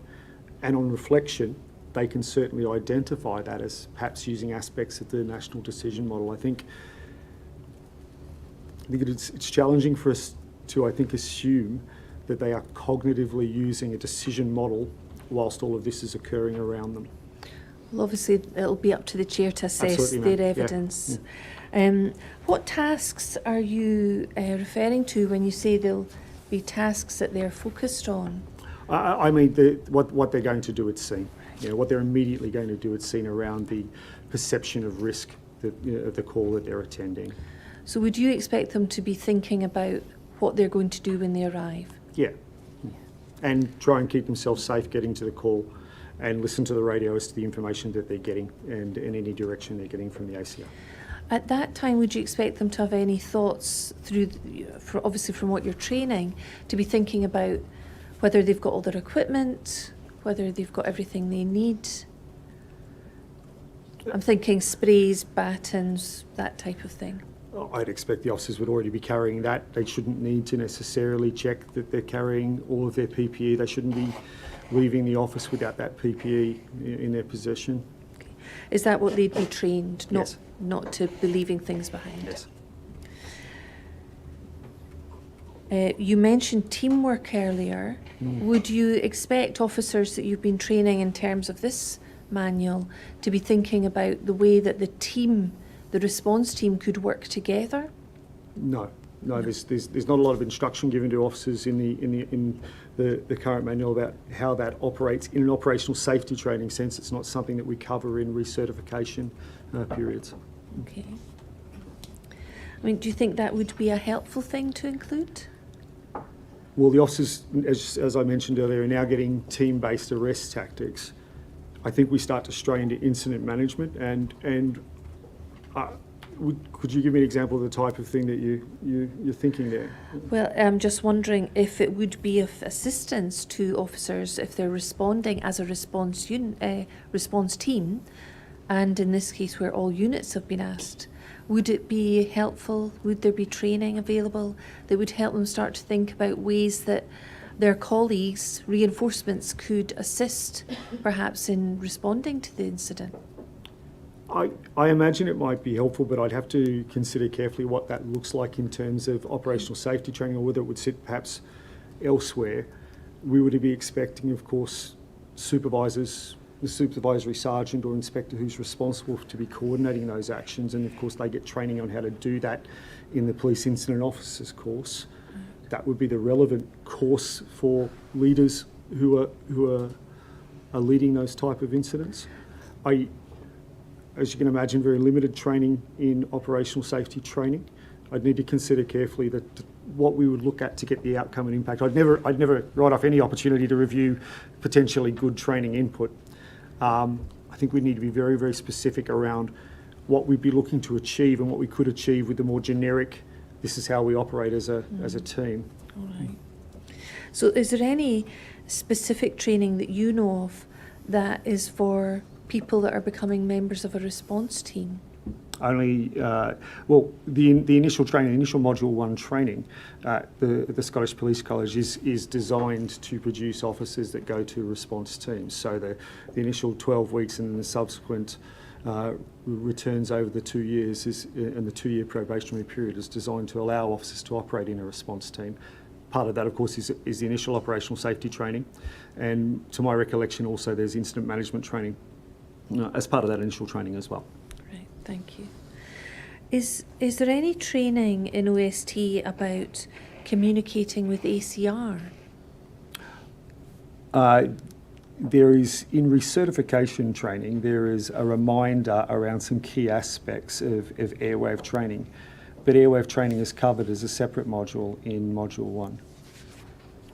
And on reflection, they can certainly identify that as perhaps using aspects of the national decision model. I think it's challenging for us to, assume that they are cognitively using a decision model whilst all of this is occurring around them. Well, obviously, it'll be up to the chair to assess their evidence. Yeah. What tasks are you referring to when you say there'll be tasks that they're focused on? I mean, what they're going to do at scene. What they're immediately going to do at scene around the perception of risk of the call that they're attending. So would you expect them to be thinking about what they're going to do when they arrive? Yeah. And try and keep themselves safe getting to the call, and listen to the radio as to the information that they're getting and in any direction they're getting from the ACR. At that time, would you expect them to have any thoughts obviously from what you're training, to be thinking about whether they've got all their equipment, whether they've got everything they need. I'm thinking sprays, batons, that type of thing. I'd expect the officers would already be carrying that. They shouldn't need to necessarily check that they're carrying all of their PPE. They shouldn't be leaving the office without that PPE in their possession. Okay. Is that what they'd be trained, Yes. not to be leaving things behind? Yes. You mentioned teamwork earlier. Would you expect officers that you've been training in terms of this manual to be thinking about the way that the response team could work together? No. There's not a lot of instruction given to officers in the current manual about how that operates in an operational safety training sense. It's not something that we cover in recertification periods. Okay. I mean, do you think that would be a helpful thing to include? Well, the officers, as I mentioned earlier, are now getting team-based arrest tactics. I think we start to stray into incident management, and could you give me an example of the type of thing that you're thinking there? Well, I'm just wondering if it would be of assistance to officers if they're responding as a response team, and in this case where all units have been asked. Would it be helpful? Would there be training available that would help them start to think about ways that their colleagues, reinforcements, could assist perhaps in responding to the incident? I imagine it might be helpful, but I'd have to consider carefully what that looks like in terms of operational safety training, or whether it would sit perhaps elsewhere. We would be expecting, of course, supervisors, the supervisory sergeant or inspector who's responsible to be coordinating those actions, and of course they get training on how to do that in the police incident officers course. That would be the relevant course for leaders who are leading those type of incidents. As you can imagine, very limited training in operational safety training. I'd need to consider carefully what we would look at to get the outcome and impact. I'd never write off any opportunity to review potentially good training input. I think we need to be very, very specific around what we'd be looking to achieve and what we could achieve with the more generic, this is how we operate as a team. All right. So is there any specific training that you know of that is for people that are becoming members of a response team? Only, the initial training, the initial Module 1 training, the Scottish Police College is designed to produce officers that go to response teams. So the initial 12 weeks and then the subsequent returns over the 2 years and the 2-year probationary period is designed to allow officers to operate in a response team. Part of that, of course, is the initial operational safety training. And to my recollection, also there's incident management training as part of that initial training as well. Right, thank you. Is there any training in OST about communicating with ACR? There is, in recertification training, there is a reminder around some key aspects of airwave training, but airwave training is covered as a separate module in Module 1.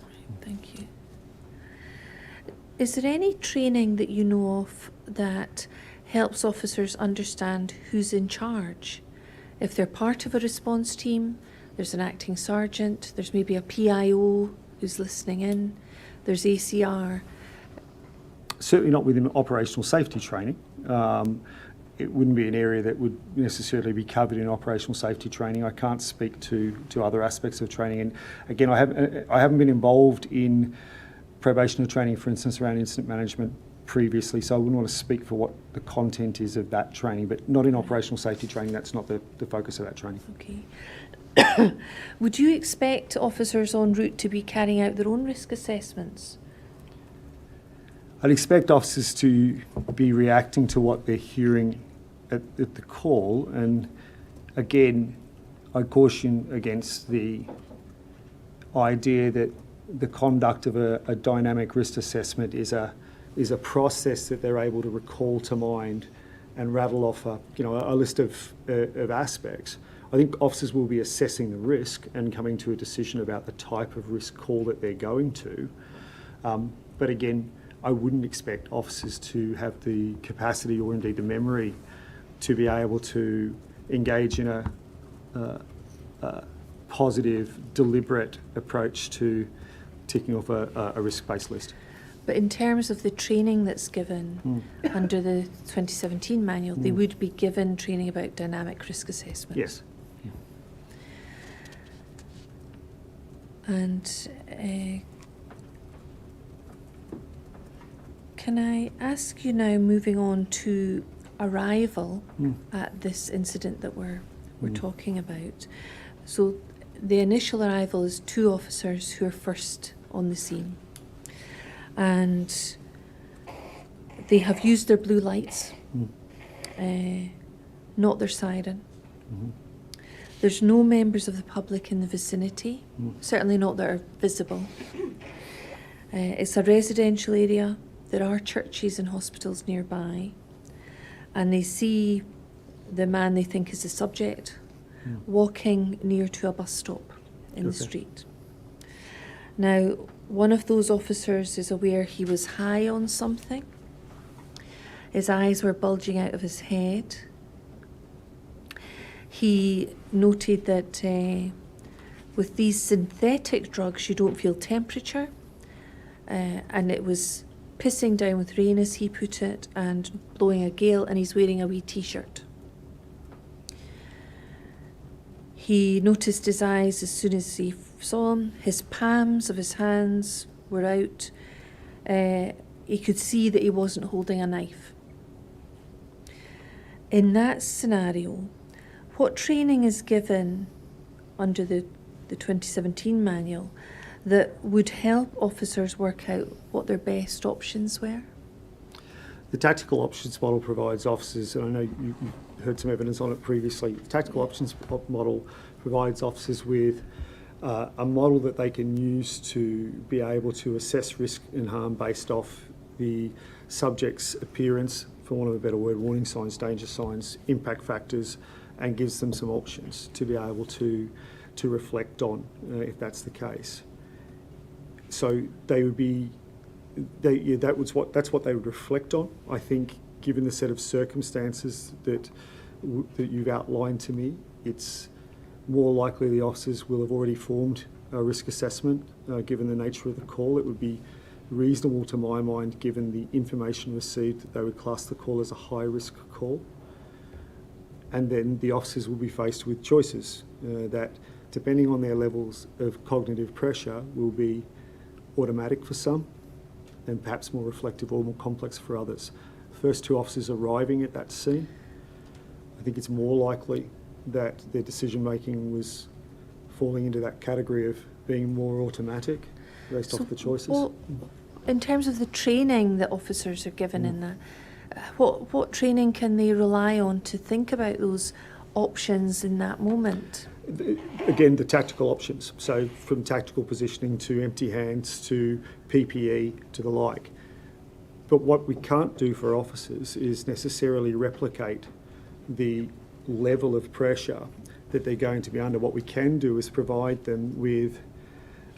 Right, thank you. Is there any training that you know of that helps officers understand who's in charge? If they're part of a response team, there's an acting sergeant, there's maybe a PIO who's listening in, there's ACR. Certainly not within operational safety training. It wouldn't be an area that would necessarily be covered in operational safety training. I can't speak to other aspects of training. And again, I haven't been involved in probationary training, for instance, around incident management previously, so I wouldn't want to speak for what the content is of that training, but not in operational safety training. That's not the focus of that training. Okay. Would you expect officers en route to be carrying out their own risk assessments? I'd expect officers to be reacting to what they're hearing at the call, and again, I caution against the idea that the conduct of a dynamic risk assessment is a process that they're able to recall to mind and rattle off a list of aspects. I think officers will be assessing the risk and coming to a decision about the type of risk call that they're going to. But again, I wouldn't expect officers to have the capacity or indeed the memory to be able to engage in a positive, deliberate approach to ticking off a risk-based list. But in terms of the training that's given under the 2017 manual, they would be given training about dynamic risk assessment. Yes. And can I ask you now, moving on to arrival at this incident that we're talking about. So the initial arrival is 2 officers who are first on the scene. And they have used their blue lights, not their siren. There's no members of the public in the vicinity, certainly not that are visible. It's a residential area. There are churches and hospitals nearby. And they see the man they think is the subject walking near to a bus stop in the street. Now, one of those officers is aware he was high on something. His eyes were bulging out of his head. He noted that with these synthetic drugs, you don't feel temperature. And it was pissing down with rain, as he put it, and blowing a gale, and he's wearing a wee T-shirt. He noticed his eyes as soon as he saw him. His palms of his hands were out. He could see that he wasn't holding a knife. In that scenario, what training is given under the 2017 manual that would help officers work out what their best options were? The tactical options model provides officers, and I know you heard some evidence on it previously, the tactical options model provides officers with a model that they can use to be able to assess risk and harm based off the subject's appearance, for want of a better word, warning signs, danger signs, impact factors, and gives them some options to be able to reflect on if that's the case. So they would be, that's what they would reflect on. I think, given the set of circumstances that you've outlined to me, it's more likely the officers will have already formed a risk assessment, given the nature of the call. It would be reasonable to my mind, given the information received, that they would class the call as a high-risk call. And then the officers will be faced with choices that, depending on their levels of cognitive pressure, will be automatic for some and perhaps more reflective or more complex for others. First 2 officers arriving at that scene, I think it's more likely that their decision making was falling into that category of being more automatic based off the choices. Well, in terms of the training that officers are given in that, what training can they rely on to think about those options in that moment? Again, the tactical options. So from tactical positioning to empty hands to PPE to the like. But what we can't do for officers is necessarily replicate the level of pressure that they're going to be under. What we can do is provide them with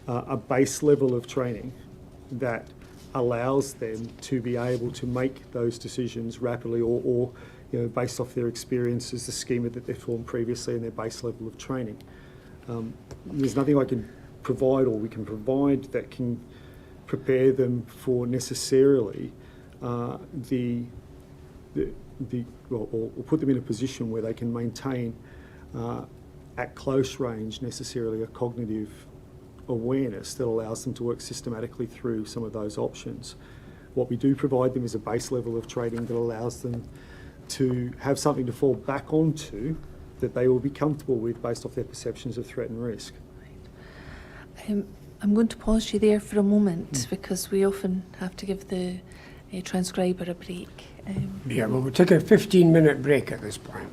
a base level of training that allows them to be able to make those decisions rapidly or based off their experiences, the schema that they've formed previously and their base level of training. There's nothing I can provide or we can provide that can prepare them for necessarily or put them in a position where they can maintain at close range necessarily a cognitive awareness that allows them to work systematically through some of those options. What we do provide them is a base level of training that allows them to have something to fall back onto that they will be comfortable with based off their perceptions of threat and risk. Right. I'm going to pause you there for a moment because we often have to give the transcriber a break. We'll take a 15-minute break at this point.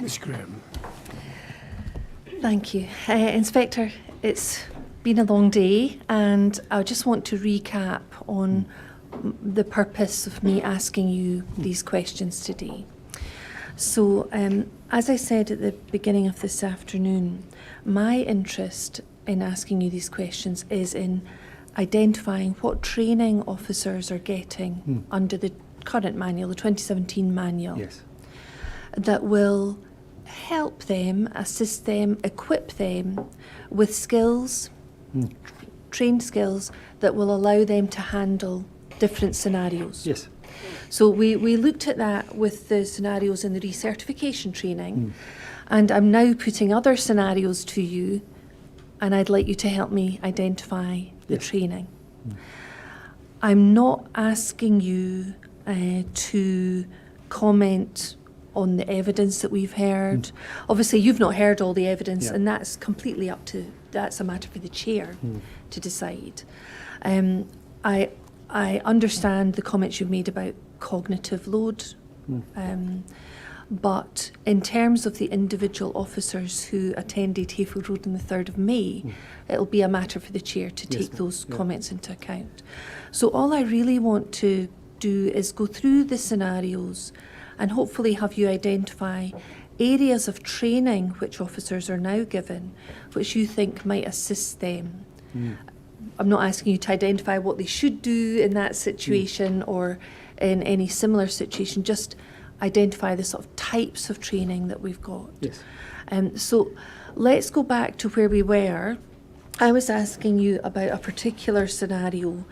Ms. Graham. Thank you. Inspector, it's been a long day, and I just want to recap on the purpose of me asking you these questions today. So, as I said at the beginning of this afternoon, my interest in asking you these questions is in identifying what training officers are getting under the current manual, the 2017 manual, Yes. that will help them, assist them, equip them with skills, trained skills that will allow them to handle different scenarios. Yes. So we looked at that with the scenarios in the recertification training, and I'm now putting other scenarios to you, and I'd like you to help me identify the Yes. training. I'm not asking you to comment on the evidence that we've heard. Obviously, you've not heard all the evidence, Yeah. and that's completely that's a matter for the chair to decide. I understand the comments you've made about cognitive load, but in terms of the individual officers who attended Hayfield Road on the 3rd of May, it'll be a matter for the chair to Yes, take ma'am. those Yeah. comments into account. So all I really want to do is go through the scenarios and hopefully have you identify areas of training which officers are now given, which you think might assist them. I'm not asking you to identify what they should do in that situation or in any similar situation, just identify the sort of types of training that we've got. Yes. So let's go back to where we were. I was asking you about a particular scenario,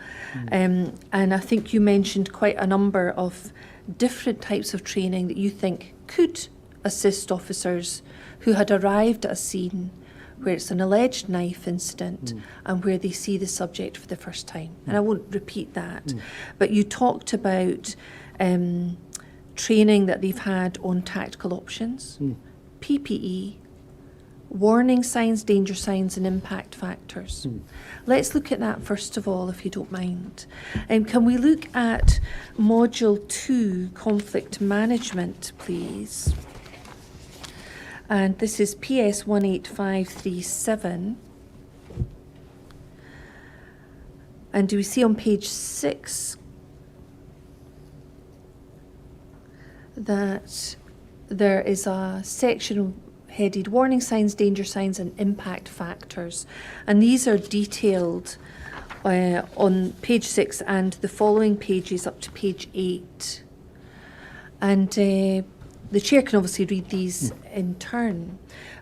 and I think you mentioned quite a number of different types of training that you think could assist officers who had arrived at a scene where it's an alleged knife incident and where they see the subject for the first time. And I won't repeat that, but you talked about training that they've had on tactical options, PPE, warning signs, danger signs and impact factors. Let's look at that first of all, if you don't mind. Can we look at Module 2, Conflict Management, please? And this is PS 18537. And do we see on page 6 that there is a section headed Warning Signs, Danger Signs and Impact Factors. And these are detailed on page 6 and the following pages up to page 8. And the chair can obviously read these in turn.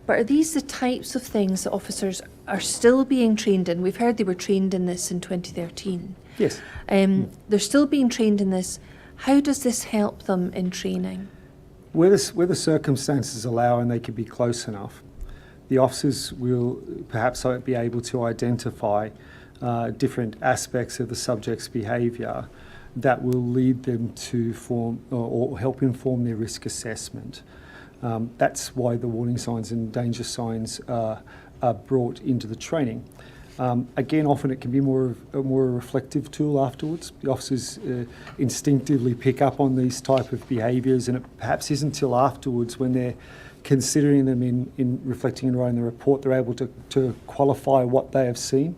But are these the types of things that officers are still being trained in? We've heard they were trained in this in 2013. Yes. They're still being trained in this. How does this help them in training? Where the circumstances allow and they can be close enough, the officers will perhaps be able to identify different aspects of the subject's behaviour that will lead them to form or help inform their risk assessment. That's why the warning signs and danger signs are brought into the training. Again, often it can be more a reflective tool afterwards. The officers instinctively pick up on these type of behaviours, and it perhaps isn't until afterwards when they're considering them in reflecting and writing the report, they're able to qualify what they have seen.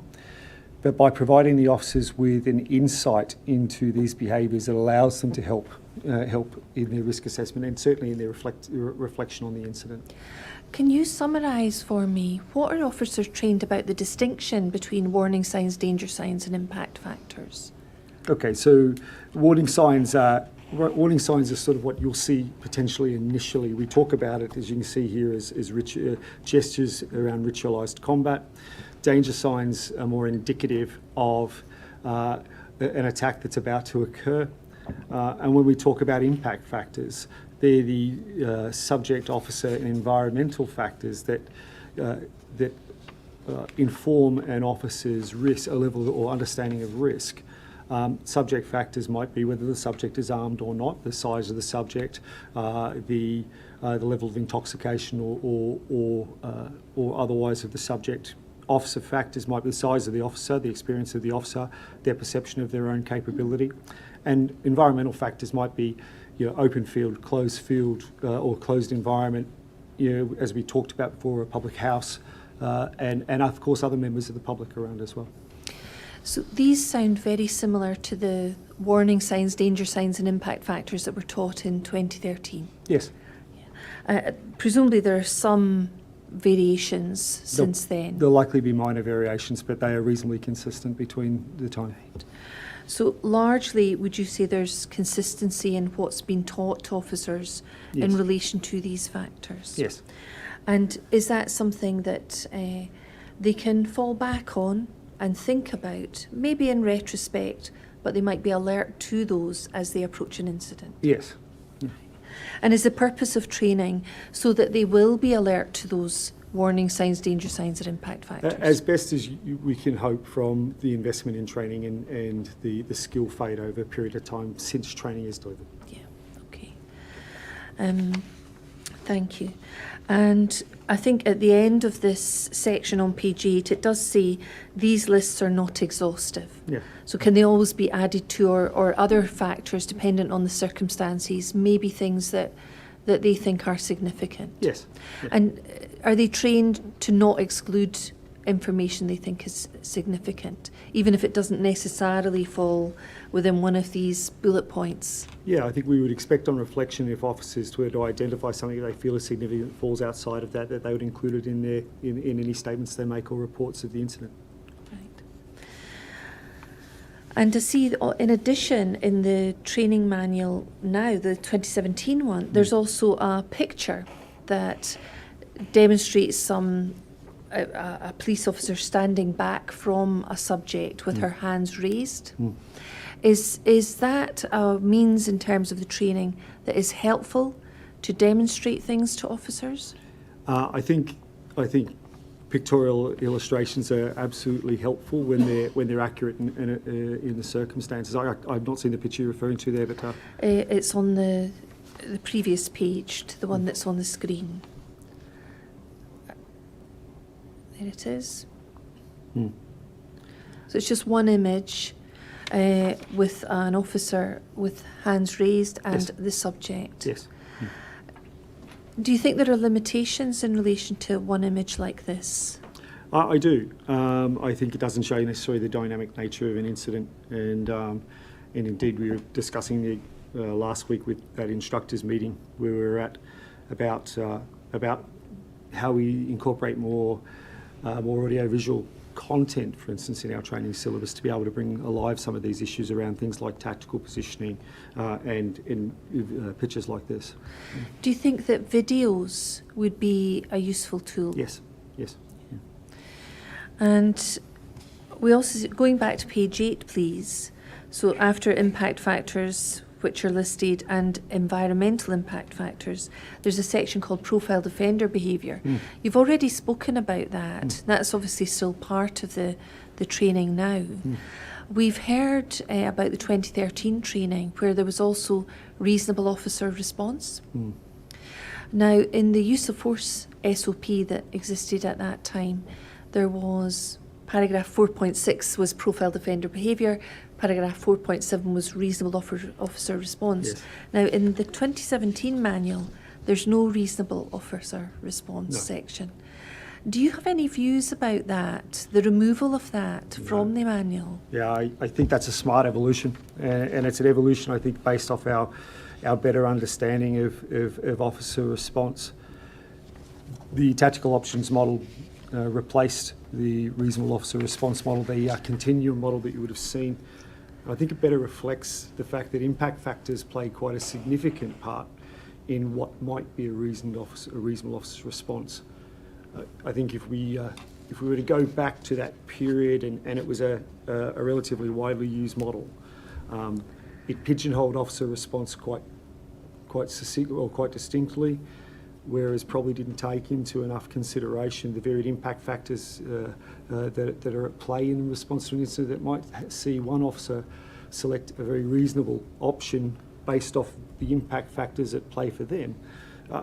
But by providing the officers with an insight into these behaviours, it allows them to help in their risk assessment and certainly in their reflection on the incident. Can you summarise for me what are officers trained about the distinction between warning signs, danger signs and impact factors? Okay, so warning signs are sort of what you'll see potentially initially. We talk about it, as you can see here, as gestures around ritualised combat. Danger signs are more indicative of an attack that's about to occur. And when we talk about impact factors, they're the subject, officer and environmental factors that inform an officer's risk, a level or understanding of risk. Subject factors might be whether the subject is armed or not, the size of the subject, the level of intoxication or otherwise of the subject. Officer factors might be the size of the officer, the experience of the officer, their perception of their own capability. And environmental factors might be open field, or closed environment, as we talked about before, a public house, and of course other members of the public around as well. So these sound very similar to the warning signs, danger signs and impact factors that were taught in 2013. Yes. Presumably there are some variations since then. There'll likely be minor variations, but they are reasonably consistent between the time. So largely, would you say there's consistency in what's been taught to officers Yes. in relation to these factors? Yes. And is that something that they can fall back on and think about, maybe in retrospect, but they might be alert to those as they approach an incident? Yes. And is the purpose of training so that they will be alert to those warning signs, danger signs, and impact factors? As best as we can hope from the investment in training and the skill fade over a period of time since training is delivered. Yeah, okay. Thank you. And I think at the end of this section on page 8, it does say these lists are not exhaustive. Yeah. So can they always be added to, or other factors dependent on the circumstances, maybe things that they think are significant? Yes. Yeah. And are they trained to not exclude information they think is significant, even if it doesn't necessarily fall within one of these bullet points? Yeah, I think we would expect on reflection, if officers were to identify something that they feel is significant that falls outside of that they would include it in their in any statements they make or reports of the incident. Right. And to see, in addition, in the training manual now, the 2017 one, there's also a picture that demonstrates a police officer standing back from a subject with her hands raised. Is that a means in terms of the training that is helpful to demonstrate things to officers? I think pictorial illustrations are absolutely helpful when they're accurate in the circumstances. I've not seen the picture you're referring to there, but It's on the previous page to the one that's on the screen. There it is. So it's just one image with an officer with hands raised and Yes. the subject. yes. Do you think there are limitations in relation to one image like this? I do. I think it doesn't show necessarily the dynamic nature of an incident, and indeed we were discussing last week with that instructors meeting where we were at about how we incorporate more audio-visual content, for instance, in our training syllabus to be able to bring alive some of these issues around things like tactical positioning and in pictures like this. Do you think that videos would be a useful tool? Yes, yes. Yeah. And we also, going back to page 8, please. So after impact factors, which are listed, and environmental impact factors, there's a section called profiled offender behaviour. You've already spoken about that. That's obviously still part of the training now. We've heard about the 2013 training where there was also reasonable officer response. Now, in the use of force SOP that existed at that time, there was paragraph 4.6 was profiled offender behaviour, paragraph 4.7 was reasonable officer response. Yes. Now, in the 2017 manual, there's no reasonable officer response No. section. Do you have any views about that, the removal of that from the manual? Yeah, I think that's a smart evolution, and it's an evolution, I think, based off our better understanding of officer response. The tactical options model replaced the reasonable officer response model, the continuum model that you would have seen. I think it better reflects the fact that impact factors play quite a significant part in what might be a reasonable officer response. I think if we were to go back to that period and it was a relatively widely used model, it pigeonholed officer response quite succinct or quite distinctly, whereas probably didn't take into enough consideration the varied impact factors that are at play in response to an incident that might see one officer select a very reasonable option based off the impact factors at play for them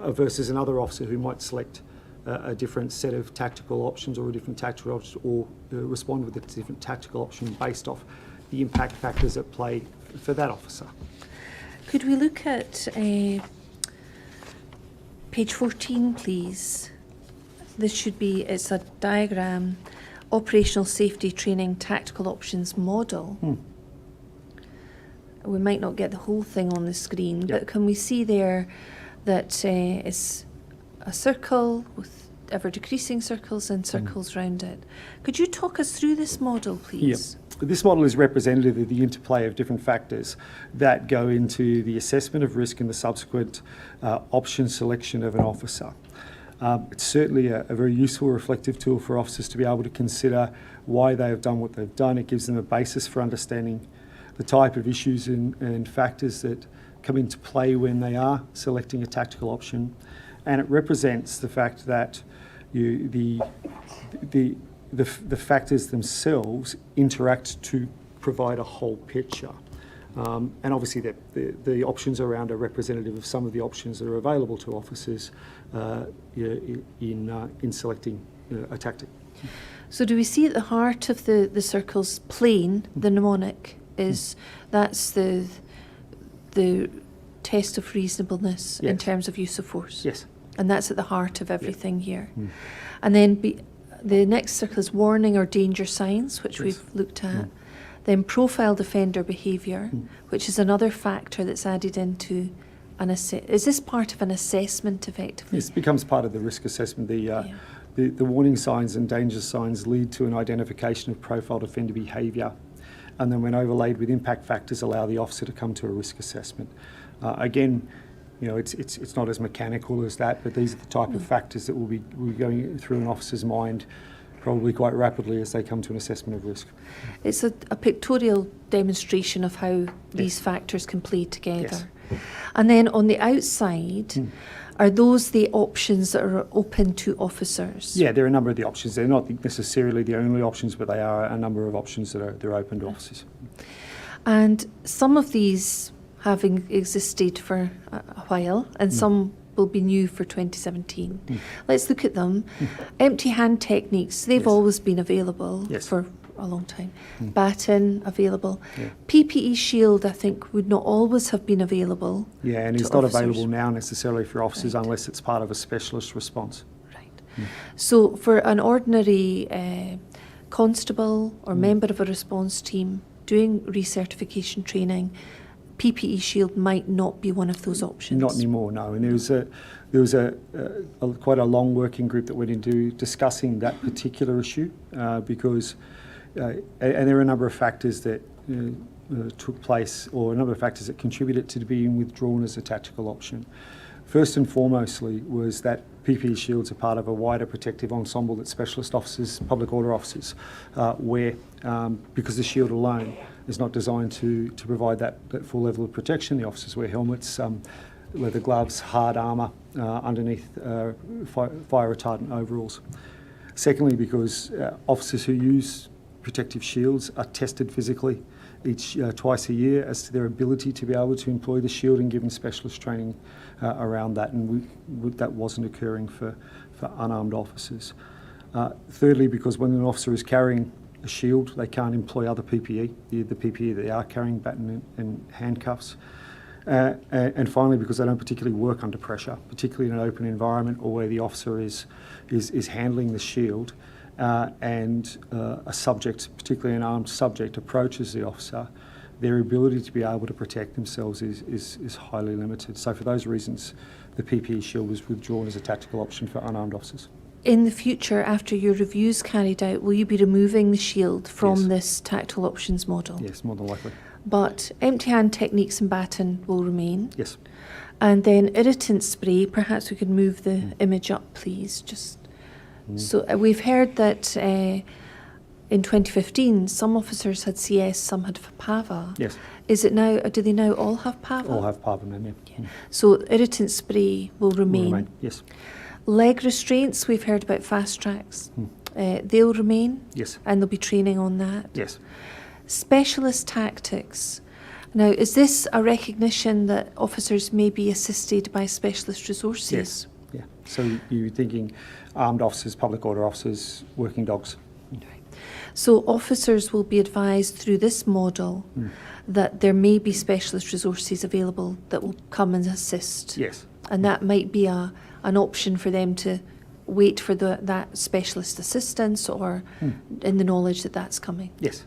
versus another officer who might select a different set of tactical options or a different tactical option or respond with a different tactical option based off the impact factors at play for that officer. Could we look at Page 14, please. This should be, it's a diagram, operational safety training tactical options model. We might not get the whole thing on the screen, Yep. but can we see there that it's a circle with ever decreasing circles and circles round it? Could you talk us through this model, please? This model is representative of the interplay of different factors that go into the assessment of risk and the subsequent option selection of an officer. It's certainly a very useful reflective tool for officers to be able to consider why they have done what they've done. It gives them a basis for understanding the type of issues and factors that come into play when they are selecting a tactical option. And it represents the fact that the factors themselves interact to provide a whole picture. And obviously the options around are representative of some of the options that are available to officers in selecting a tactic. So do we see at the heart of the circle's plane, the mnemonic, that's the test of reasonableness in Yes. terms of use of force? Yes. And that's at the heart of everything here. And then the next circle is warning or danger signs, which Yes. we've looked at. Then profiled offender behaviour, which is another factor that's added into is this part of an assessment effectively? This becomes part of the risk assessment. The warning signs and danger signs lead to an identification of profiled offender behaviour, and then when overlaid with impact factors allow the officer to come to a risk assessment. Again, it's not as mechanical as that, but these are the type of factors that will be going through an officer's mind probably quite rapidly as they come to an assessment of risk. It's a pictorial demonstration of how these factors can play together. Yes. And then on the outside, are those the options that are open to officers? Yeah, there are a number of the options. They're not necessarily the only options, but they are a number of options that they're open to officers. And some of these having existed for a while, and some will be new for 2017. Let's look at them. Empty hand techniques, they've Yes. always been available Yes. for a long time. Baton, available. Yeah. PPE shield, I think, would not always have been available. Yeah, and to it's not officers. available now necessarily for officers Right. unless it's part of a specialist response. Right. So for an ordinary constable or member of a response team doing recertification training, PPE shield might not be one of those options. Not anymore, no. And there was quite a long working group that went into discussing that particular issue because, and there are a number of factors that took place, or a number of factors that contributed to being withdrawn as a tactical option. First and foremostly was that PPE shields are part of a wider protective ensemble that specialist officers, public order officers, wear because the shield alone is not designed to provide that full level of protection. The officers wear helmets, leather gloves, hard armour underneath fire retardant overalls. Secondly, because officers who use protective shields are tested physically twice a year as to their ability to be able to employ the shield and given specialist training around that, and that wasn't occurring for unarmed officers. Thirdly, because when an officer is carrying a shield, they can't employ other PPE, the PPE they are carrying, baton and handcuffs. And finally, because they don't particularly work under pressure, particularly in an open environment or where the officer is handling the shield and a subject, particularly an armed subject, approaches the officer, their ability to be able to protect themselves is highly limited. So for those reasons, the PPE shield was withdrawn as a tactical option for unarmed officers. In the future, after your review's carried out, will you be removing the shield from Yes. this tactical options model? Yes, more than likely. But empty hand techniques and baton will remain. Yes. And then irritant spray, perhaps we could move the image up, please. So we've heard that in 2015, some officers had CS, some had PAVA. Yes. Is it now, do they now all have PAVA? All have PAVA, yeah. So irritant spray will Will remain. Yes. Leg restraints, we've heard about fast tracks. They'll remain. Yes. And there'll be training on that. Yes. Specialist tactics. Now, is this a recognition that officers may be assisted by specialist resources? Yes. Yeah. So you're thinking armed officers, public order officers, working dogs. So officers will be advised through this model that there may be specialist resources available that will come and assist. Yes. And that might be an option for them to wait for that specialist assistance or in the knowledge that that's coming. Yes.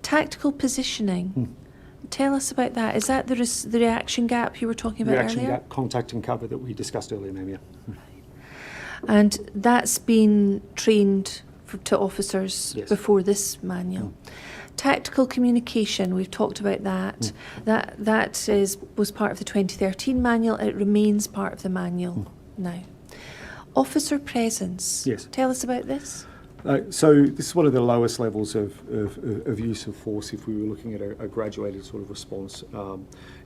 Tactical positioning. Tell us about that. Is that the reaction gap you were talking about Reaction earlier? gap, contact and cover that we discussed earlier, ma'am, yeah. And that's been trained to officers Yes. before this manual. Tactical communication, we've talked about that. That was part of the 2013 manual. It remains part of the manual now. Officer presence. Yes. Tell us about this. So this is one of the lowest levels of use of force if we were looking at a graduated sort of response.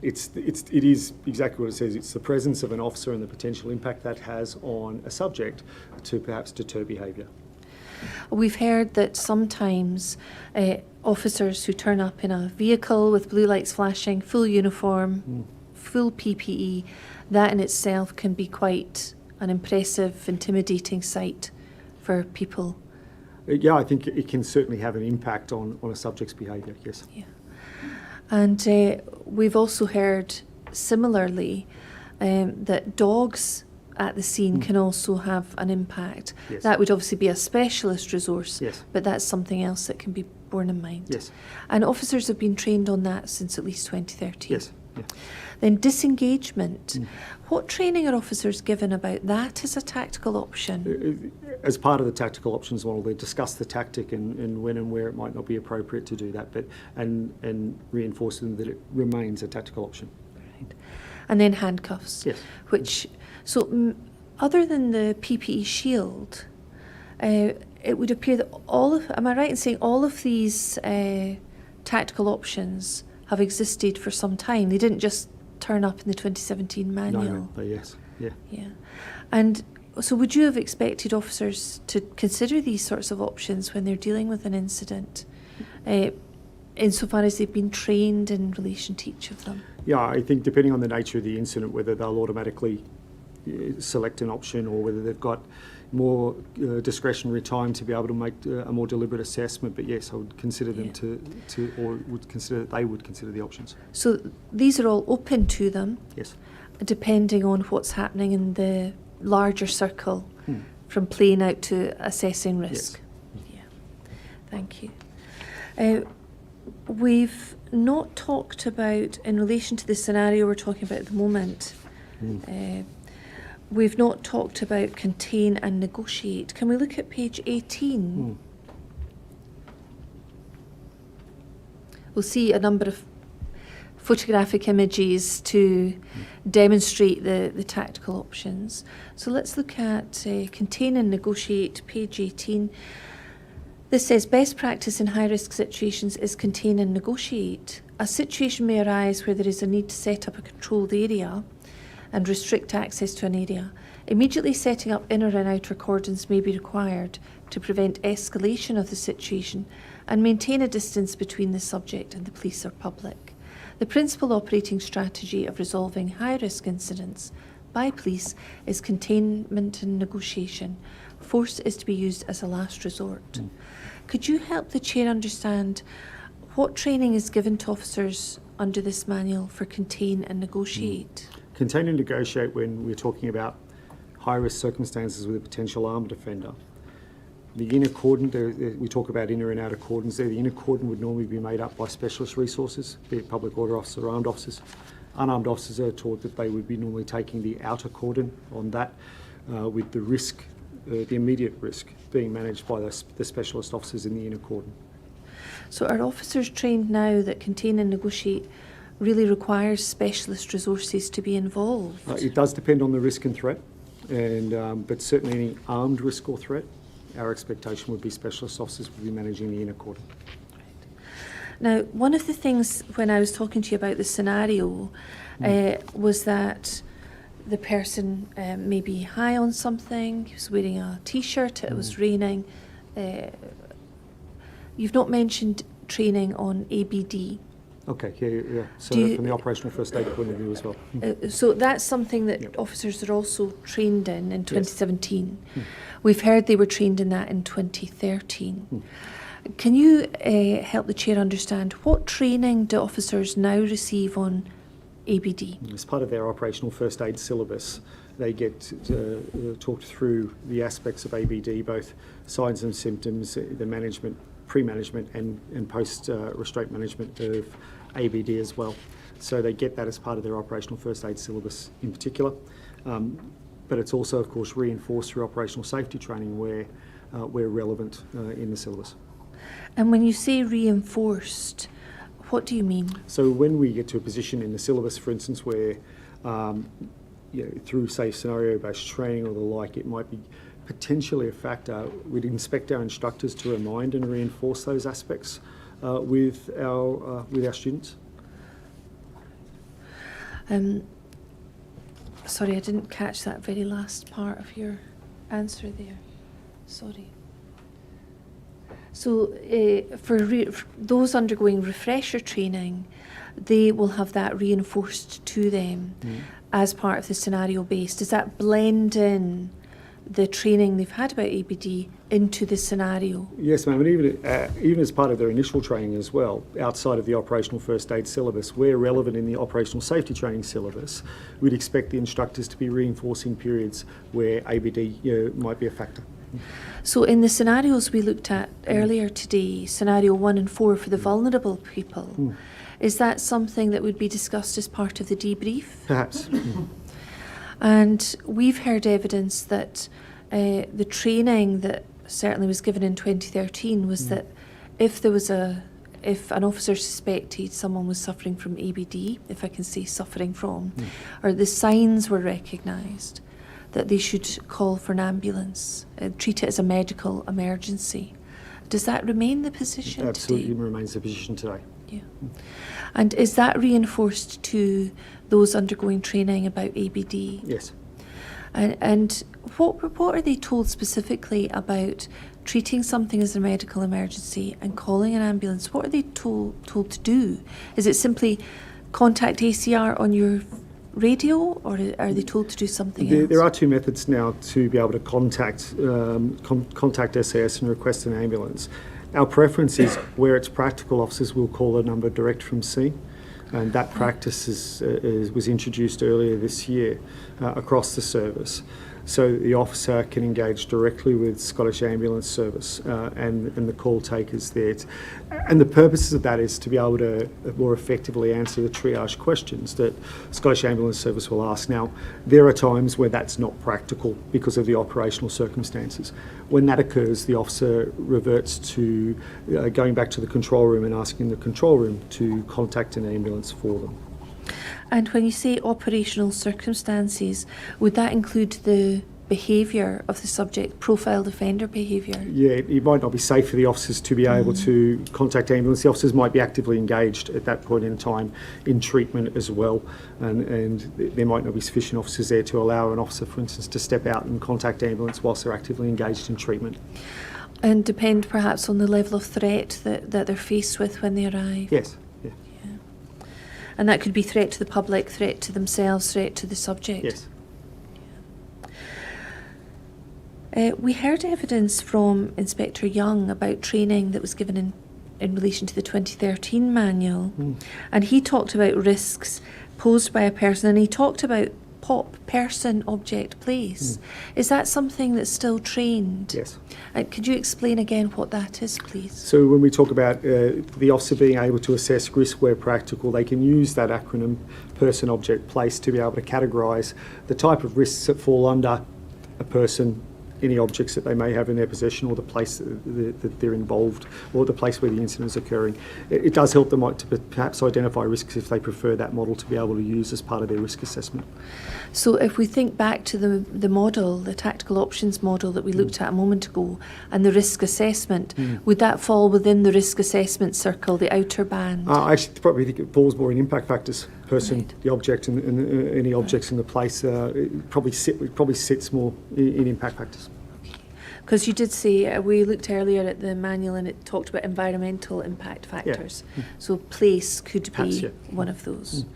It is exactly what it says. It's the presence of an officer and the potential impact that has on a subject to perhaps deter behaviour. We've heard that sometimes officers who turn up in a vehicle with blue lights flashing, full uniform, full PPE, that in itself can be quite an impressive, intimidating sight for people. Yeah, I think it can certainly have an impact on a subject's behaviour, yes. Yeah. And we've also heard similarly that dogs at the scene can also have an impact. Yes. That would obviously be a specialist resource, Yes. but that's something else that can be borne in mind. Yes. And officers have been trained on that since at least 2013. Yes. Yeah. Then disengagement. What training are officers given about that as a tactical option? As part of the tactical options model, they discuss the tactic and when and where it might not be appropriate to do that, but and reinforce them that it remains a tactical option. Right. And then handcuffs. Yes. Other than the PPE shield, it would appear that am I right in saying all of these tactical options have existed for some time? They didn't just turn up in the 2017 manual. No, yes, yeah. Yeah. And so would you have expected officers to consider these sorts of options when they're dealing with an incident, insofar as they've been trained in relation to each of them? Yeah, I think depending on the nature of the incident, whether they'll automatically select an option or whether they've got more discretionary time to be able to make a more deliberate assessment. But yes, I would consider them they would consider the options. So these are all open to them, Yes. depending on what's happening in the larger circle, from playing out to assessing risk. Yeah, thank you. We've not talked about, in relation to the scenario we're talking about at the moment, we've not talked about contain and negotiate. Can we look at page 18? We'll see a number of photographic images to demonstrate the tactical options. So let's look at contain and negotiate, page 18. This says best practice in high-risk situations is contain and negotiate. A situation may arise where there is a need to set up a controlled area and restrict access to an area. Immediately setting up inner and outer cordons may be required to prevent escalation of the situation and maintain a distance between the subject and the police or public. The principal operating strategy of resolving high-risk incidents by police is containment and negotiation. Force is to be used as a last resort. Could you help the Chair understand what training is given to officers under this manual for contain and negotiate? Contain and negotiate when we're talking about high-risk circumstances with a potential armed offender. The inner cordon, we talk about inner and outer cordons there. The inner cordon would normally be made up by specialist resources, be it public order officers or armed officers. Unarmed officers are taught that they would be normally taking the outer cordon on that, with the risk, the immediate risk, being managed by the specialist officers in the inner cordon. So are officers trained now that contain and negotiate really requires specialist resources to be involved? It does depend on the risk and threat, but certainly any armed risk or threat, our expectation would be specialist officers would be managing the inner cordon. Right. Now, one of the things when I was talking to you about the scenario was that the person may be high on something, he was wearing a T-shirt, it was raining. You've not mentioned training on ABD. Okay, yeah. So from the operational first aid point of view as well. So that's something that officers are also trained in 2017. We've heard they were trained in that in 2013. Can you help the Chair understand what training do officers now receive on ABD. As part of their operational first aid syllabus, they get talked through the aspects of ABD, both signs and symptoms, the management, pre-management and post-restraint management of ABD as well. So they get that as part of their operational first aid syllabus in particular. But it's also, of course, reinforced through operational safety training where relevant in the syllabus. And when you say reinforced, what do you mean? So when we get to a position in the syllabus, for instance, where through, say, scenario-based training or the like, it might be potentially a factor, we'd inspect our instructors to remind and reinforce those aspects with our students. Sorry, I didn't catch that very last part of your answer there. Sorry. So for those undergoing refresher training, they will have that reinforced to them as part of the scenario-based. Does that blend in the training they've had about ABD into the scenario? Yes, ma'am, and even as part of their initial training as well, outside of the operational first aid syllabus, where relevant in the operational safety training syllabus, we'd expect the instructors to be reinforcing periods where ABD might be a factor. So in the scenarios we looked at earlier today, scenario 1 and 4 for the vulnerable people, is that something that would be discussed as part of the debrief? Perhaps. And we've heard evidence that the training that certainly was given in 2013 was that if an officer suspected someone was suffering from ABD, if I can say suffering from, or the signs were recognised, that they should call for an ambulance, treat it as a medical emergency. Does that remain the position today? Absolutely remains the position today. Yeah. And is that reinforced to those undergoing training about ABD? Yes. And what are they told specifically about treating something as a medical emergency and calling an ambulance? What are they told to do? Is it simply contact ACR on your radio, or are they told to do something else? There are two methods now to be able to contact SAS and request an ambulance. Our preference is, where it's practical, officers will call the number direct from scene, and that practice was introduced earlier this year across the service. So the officer can engage directly with Scottish Ambulance Service and the call takers there. And the purposes of that is to be able to more effectively answer the triage questions that Scottish Ambulance Service will ask. Now, there are times where that's not practical because of the operational circumstances. When that occurs, the officer reverts to going back to the control room and asking the control room to contact an ambulance for them. And when you say operational circumstances, would that include the behaviour of the subject, profiled offender behaviour? Yeah, it might not be safe for the officers to be able to contact ambulance. The officers might be actively engaged at that point in time in treatment as well, and there might not be sufficient officers there to allow an officer, for instance, to step out and contact ambulance whilst they're actively engaged in treatment. And depend perhaps on the level of threat that they're faced with when they arrive? Yes. And that could be threat to the public, threat to themselves, threat to the subject? Yes. We heard evidence from Inspector Young about training that was given in relation to the 2013 manual, and he talked about risks posed by a person, and he talked about POP, person, object, place. Is that something that's still trained? Yes. Could you explain again what that is, please? So when we talk about the officer being able to assess risk where practical, they can use that acronym, person, object, place, to be able to categorise the type of risks that fall under a person, any objects that they may have in their possession, or the place that they're involved, or the place where the incident is occurring. It does help them to perhaps identify risks if they prefer that model to be able to use as part of their risk assessment. So if we think back to the model, the tactical options model that we looked at a moment ago, and the risk assessment, would that fall within the risk assessment circle, the outer band? I actually probably think it falls more in impact factors. Person, right. The object, and any objects in the place probably sits more in impact factors. Because you did say, we looked earlier at the manual and it talked about environmental impact factors. Yeah. So place could perhaps be one of those.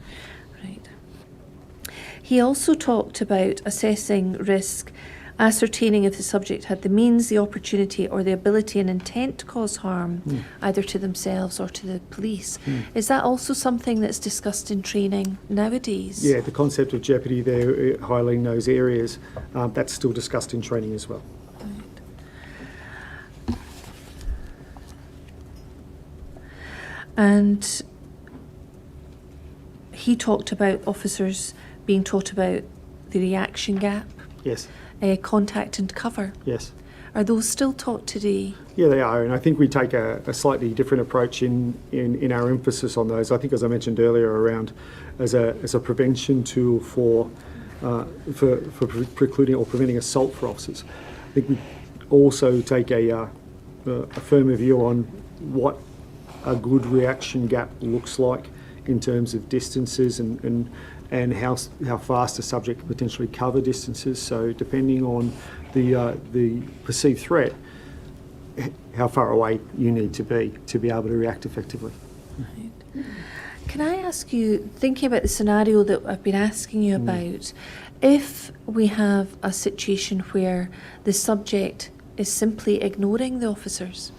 Right. He also talked about assessing risk ascertaining if the subject had the means, the opportunity or the ability and intent to cause harm, either to themselves or to the police. Is that also something that's discussed in training nowadays? Yeah, the concept of jeopardy there, highlighting those areas, that's still discussed in training as well. And he talked about officers being taught about the reaction gap, Yes, contact and cover. yes. Are those still taught today? Yeah, they are, and I think we take a slightly different approach in our emphasis on those. I think, as I mentioned earlier, around as a prevention tool for precluding or preventing assault for officers. I think we also take a firmer view on what a good reaction gap looks like in terms of distances and how fast a subject can potentially cover distances. So depending on the perceived threat, how far away you need to be able to react effectively. Right. Can I ask you, thinking about the scenario that I've been asking you about, if we have a situation where the subject is simply ignoring the officers,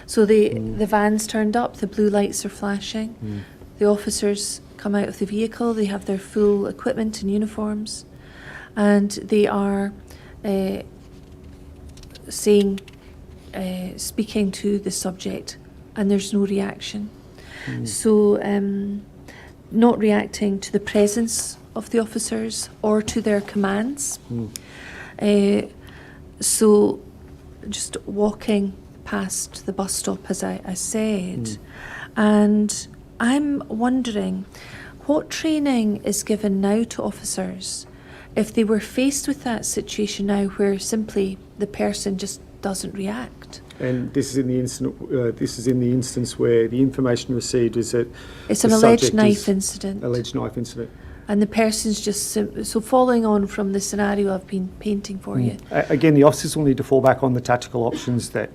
so the van's turned up, the blue lights are flashing, the officers come out of the vehicle, they have their full equipment and uniforms, and they are speaking to the subject, and there's no reaction. So not reacting to the presence of the officers or to their commands. So just walking past the bus stop, as I said. And I'm wondering what training is given now to officers if they were faced with that situation now where simply the person just doesn't react. And this is in the instance where the information received is that It's an alleged knife incident. Alleged knife incident. And the person's just so following on from the scenario I've been painting for you. Again, the officers will need to fall back on the tactical options that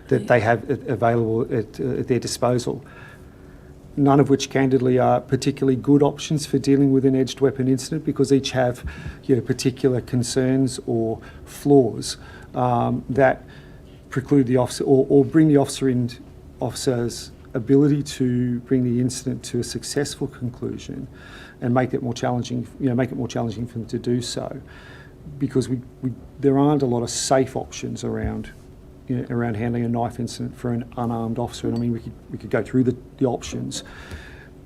they have available at their disposal. None of which, candidly, are particularly good options for dealing with an edged weapon incident, because each have particular concerns or flaws that preclude the officer or bring the officer's ability to bring the incident to a successful conclusion, and make it more challenging. Make it more challenging for them to do so, because there aren't a lot of safe options around handling a knife incident for an unarmed officer. And I mean, we could go through the options,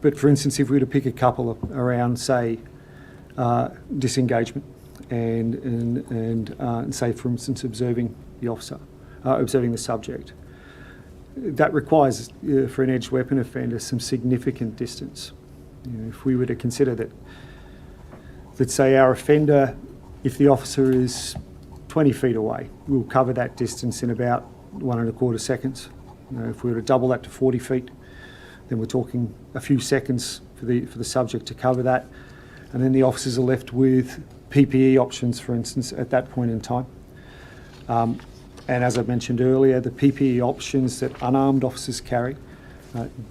but for instance, if we were to pick a couple around, say, disengagement and say, for instance, observing the subject, that requires for an edged weapon offender some significant distance. If we were to consider that, let's say our offender, if the officer is 20 feet away, we'll cover that distance in about 1.25 seconds. If we were to double that to 40 feet, then we're talking a few seconds for the subject to cover that. And then the officers are left with PPE options, for instance, at that point in time. And as I mentioned earlier, the PPE options that unarmed officers carry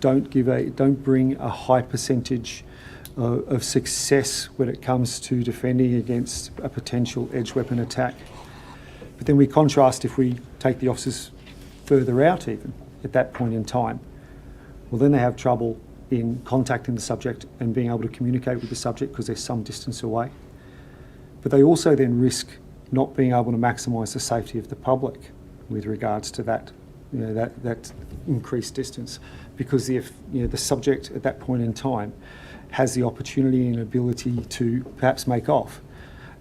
don't bring a high percentage of success when it comes to defending against a potential edged weapon attack. But then we contrast if we take the officers further out even at that point in time. Well, then they have trouble in contacting the subject and being able to communicate with the subject because they're some distance away. But they also then risk not being able to maximise the safety of the public with regards to that increased distance, because the subject at that point in time has the opportunity and ability to perhaps make off.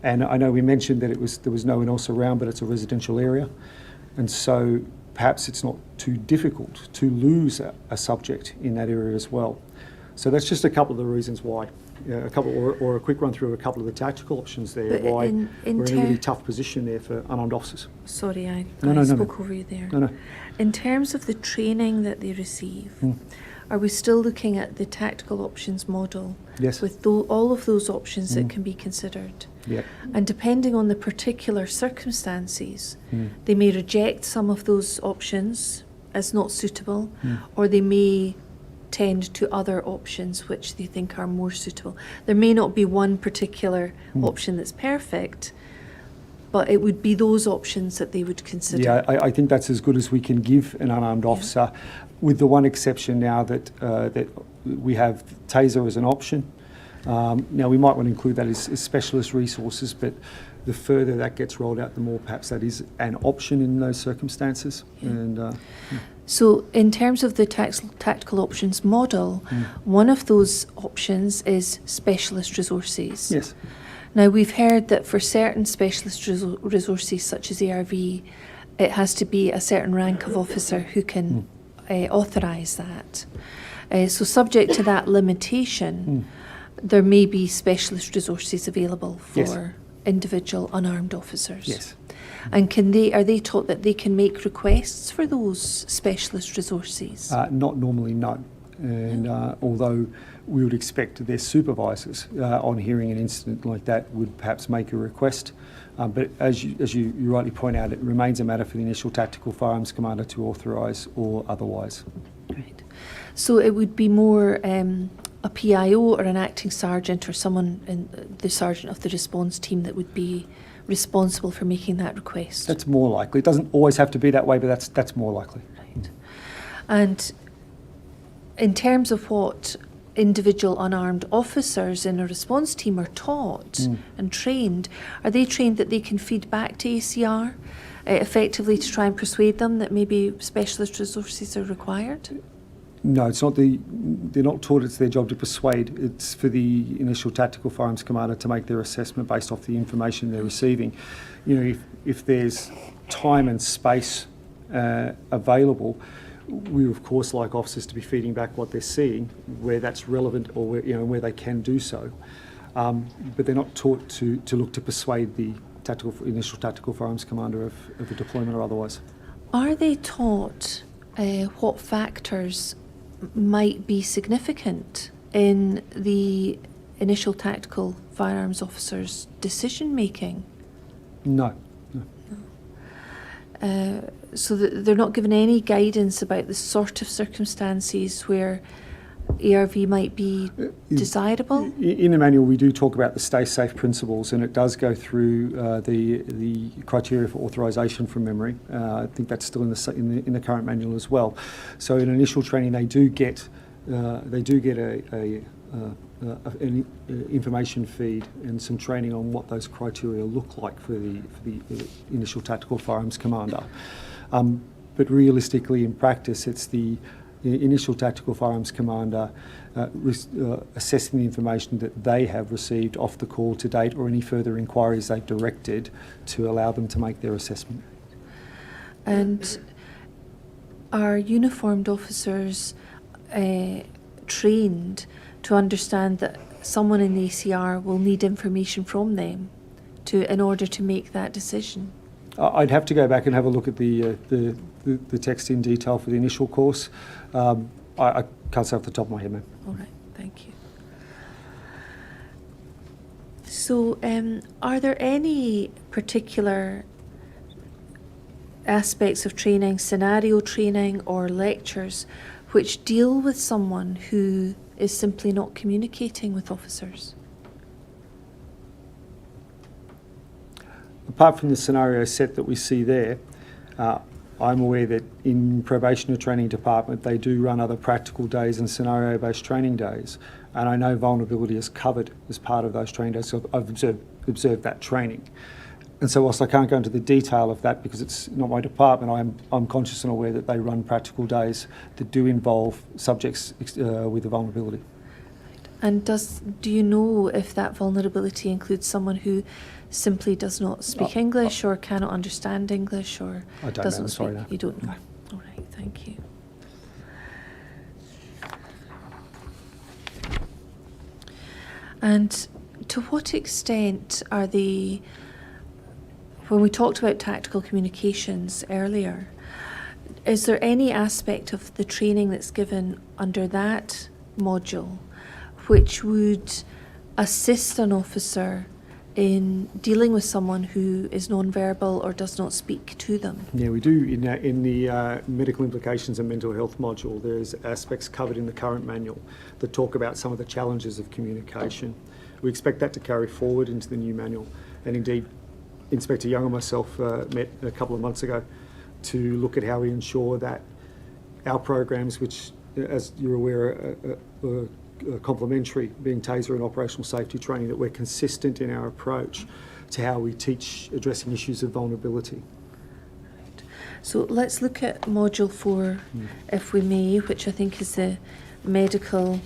And I know we mentioned that there was no one else around, but it's a residential area, and so perhaps it's not too difficult to lose a subject in that area as well. So that's just a couple of the reasons why. Or a quick run through of a couple of the tactical options there, But why in we're in a really tough position there for unarmed officers. Sorry, I No. spoke over you there. No. In terms of the training that they receive, are we still looking at the tactical options model? Yes. With all of those options that can be considered? Yeah. And depending on the particular circumstances, they may reject some of those options as not suitable, or they may tend to other options which they think are more suitable. There may not be one particular option that's perfect, but it would be those options that they would consider. Yeah, I think that's as good as we can give an unarmed officer, with the one exception now that that we have taser as an option. Now, we might want to include that as specialist resources, but the further that gets rolled out, the more perhaps that is an option in those circumstances. And So in terms of the tactical options model, one of those options is specialist resources. yes, Now, we've heard that for certain specialist resources, such as ARV, it has to be a certain rank of officer who can authorise that. So subject to that limitation, there may be specialist resources available for Yes. individual unarmed officers. yes. And are they taught that they can make requests for those specialist resources? Not normally, no. And although we would expect their supervisors, on hearing an incident like that, would perhaps make a request. But as you rightly point out, it remains a matter for the initial tactical firearms commander to authorise or otherwise. Right. So it would be more a PIO or an acting sergeant or someone in the sergeant of the response team that would be responsible for making that request. That's more likely. It doesn't always have to be that way, but that's more likely. Right. And in terms of what individual unarmed officers in a response team are taught and trained, are they trained that they can feed back to ACR effectively to try and persuade them that maybe specialist resources are required? No, it's not they're not taught it's their job to persuade. It's for the initial tactical firearms commander to make their assessment based off the information they're receiving. You know, if there's time and space available, we of course like officers to be feeding back what they're seeing where that's relevant or where they can do so. But they're not taught to look to persuade the initial tactical firearms commander of a deployment or otherwise. Are they taught what factors might be significant in the initial tactical firearms officer's decision making? No. So that they're not given any guidance about the sort of circumstances where ARV might be desirable? In the manual, we do talk about the stay safe principles, and it does go through the criteria for authorisation from memory. I think that's still in the current manual as well. So in initial training, they do get an information feed and some training on what those criteria look like for the initial tactical firearms commander. But realistically, in practice, it's the initial tactical firearms commander assessing the information that they have received off the call to date or any further inquiries they've directed to allow them to make their assessment. And are uniformed officers trained to understand that someone in the ACR will need information from them in order to make that decision? I'd have to go back and have a look at the text in detail for the initial course. I can't say off the top of my head, ma'am. All right, thank you. So, are there any particular aspects of training, scenario training or lectures, which deal with someone who is simply not communicating with officers? Apart from the scenario set that we see there, I'm aware that in probationary training department they do run other practical days and scenario-based training days, and I know vulnerability is covered as part of those training days, so I've observed that training. And so whilst I can't go into the detail of that because it's not my department, I'm conscious and aware that they run practical days that do involve subjects with a vulnerability. And do you know if that vulnerability includes someone who simply does not speak English or cannot understand English or I don't doesn't know, speak? sorry, no. You don't know? No. All right, thank you. And to what extent are they, when we talked about tactical communications earlier, is there any aspect of the training that's given under that module which would assist an officer in dealing with someone who is non-verbal or does not speak to them? Yeah, we do. In the medical implications and mental health module, there's aspects covered in the current manual that talk about some of the challenges of communication. We expect that to carry forward into the new manual, and indeed Inspector Young and myself met a couple of months ago to look at how we ensure that our programs, which, as you're aware, are complementary, being taser and operational safety training, that we're consistent in our approach to how we teach addressing issues of vulnerability. So let's look at Module 4, if we may, which I think is the medical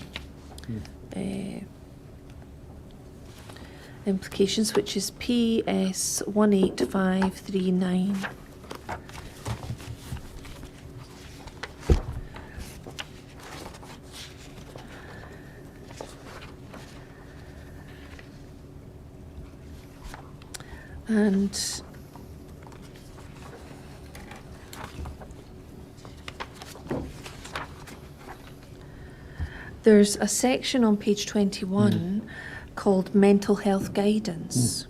implications, which is PS 18539. And there's a section on page 21 called Mental Health Guidance.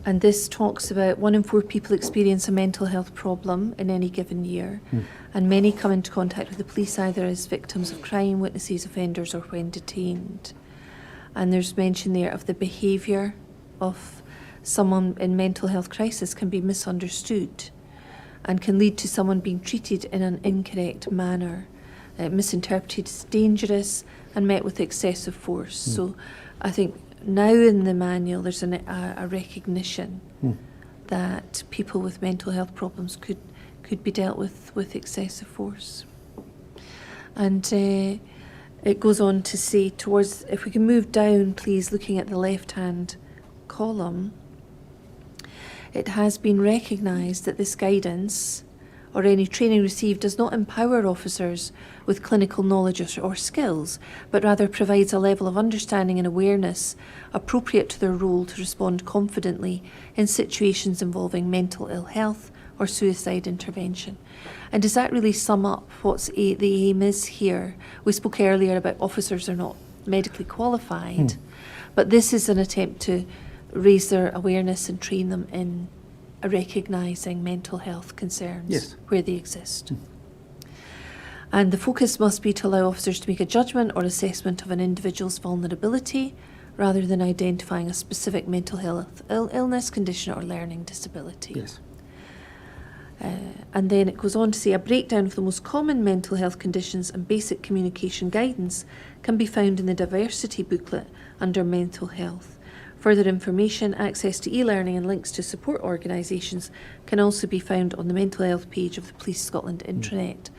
And this talks about 1 in 4 people experience a mental health problem in any given year, and many come into contact with the police either as victims of crime, witnesses, offenders, or when detained. And there's mention there of the behaviour of someone in mental health crisis can be misunderstood and can lead to someone being treated in an incorrect manner, misinterpreted as dangerous and met with excessive force. So I think now in the manual there's a recognition that people with mental health problems could be dealt with excessive force. And it goes on to say towards, if we can move down please, looking at the left hand column, it has been recognised that this guidance or any training received does not empower officers with clinical knowledge or skills, but rather provides a level of understanding and awareness appropriate to their role to respond confidently in situations involving mental ill health or suicide intervention. And does that really sum up what the aim is here? We spoke earlier about officers are not medically qualified, but this is an attempt to raise their awareness and train them in recognising mental health concerns where they exist. And the focus must be to allow officers to make a judgment or assessment of an individual's vulnerability rather than identifying a specific mental health illness, condition or learning disability. Yes. And then it goes on to say a breakdown of the most common mental health conditions and basic communication guidance can be found in the diversity booklet under mental health. Further information, access to e-learning and links to support organisations can also be found on the mental health page of the Police Scotland intranet.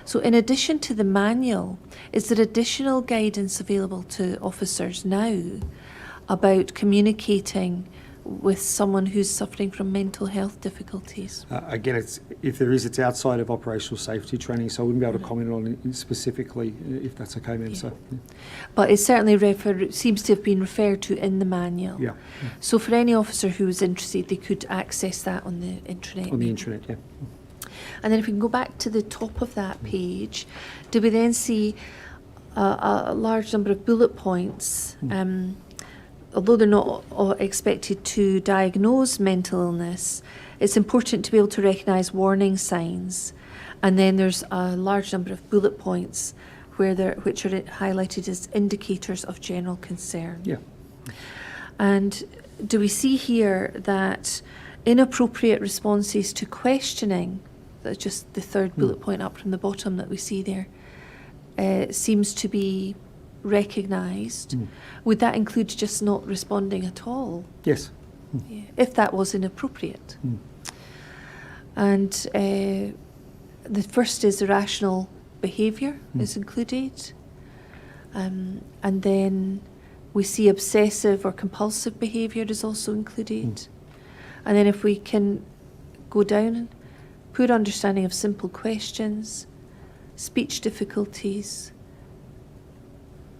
So in addition to the manual, is there additional guidance available to officers now about communicating with someone who's suffering from mental health difficulties? Again, if there is, it's outside of operational safety training, so I wouldn't be able to comment on it specifically, if that's okay, ma'am. So, But it certainly seems to have been referred to in the manual. Yeah. So for any officer who was interested, they could access that on the intranet. On the intranet, yeah. And then if we can go back to the top of that page, do we then see a large number of bullet points? Although they're not expected to diagnose mental illness, it's important to be able to recognise warning signs. And then there's a large number of bullet points which are highlighted as indicators of general concern. Yeah. And do we see here that inappropriate responses to questioning, that's just the third bullet point up from the bottom that we see there, seems to be recognised? Would that include just not responding at all? Yes. Yeah, if that was inappropriate. And the first is irrational behaviour is included. And then we see obsessive or compulsive behaviour is also included. And then if we can go down, poor understanding of simple questions, speech difficulties,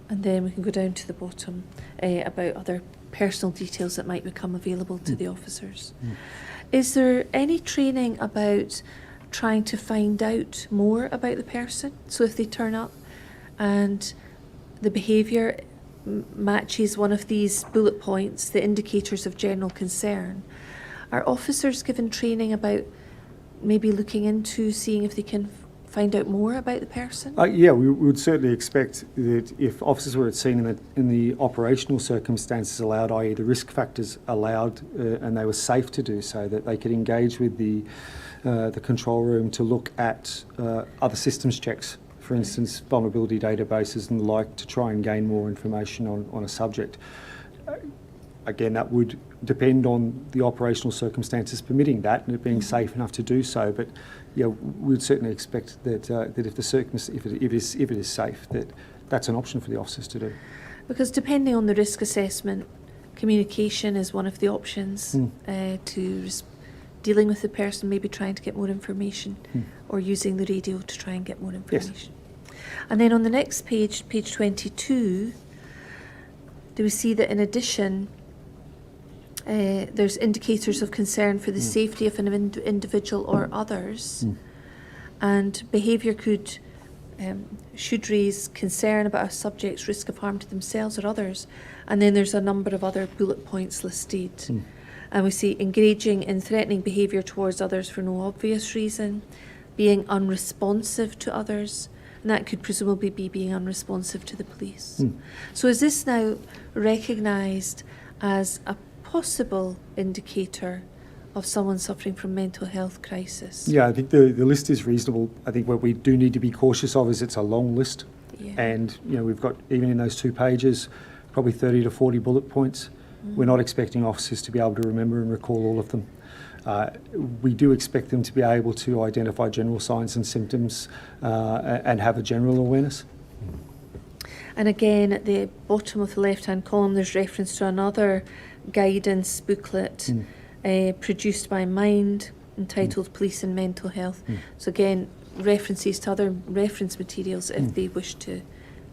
and then we can go down to the bottom about other personal details that might become available to the officers. Is there any training about trying to find out more about the person? So if they turn up and the behaviour matches one of these bullet points, the indicators of general concern, are officers given training about maybe looking into seeing if they can find out more about the person? Yeah, we would certainly expect that if officers were seen in the operational circumstances allowed, i.e. the risk factors allowed, and they were safe to do so, that they could engage with the control room to look at other systems checks, for instance, vulnerability databases and the like, to try and gain more information on a subject. Again, that would depend on the operational circumstances permitting that and it being safe enough to do so. But yeah, we'd certainly expect that that if it is safe, that's an option for the officers to do. Because depending on the risk assessment, communication is one of the options to dealing with the person, maybe trying to get more information or using the radio to try and get more information. Yes. And then on the next page, page 22, do we see that in addition, there's indicators of concern for the safety of an individual or others, and behaviour should raise concern about a subject's risk of harm to themselves or others. And then there's a number of other bullet points listed. And we see engaging in threatening behaviour towards others for no obvious reason, being unresponsive to others, and that could presumably be being unresponsive to the police. So is this now recognised as a possible indicator of someone suffering from mental health crisis? Yeah, I think the list is reasonable. I think what we do need to be cautious of is it's a long list. Yeah. And we've got, even in those 2 pages, probably 30 to 40 bullet points. We're not expecting officers to be able to remember and recall all of them. We do expect them to be able to identify general signs and symptoms and have a general awareness. And again, at the bottom of the left-hand column, there's reference to another guidance booklet produced by Mind, entitled Police and Mental Health. So again, references to other reference materials if they wish to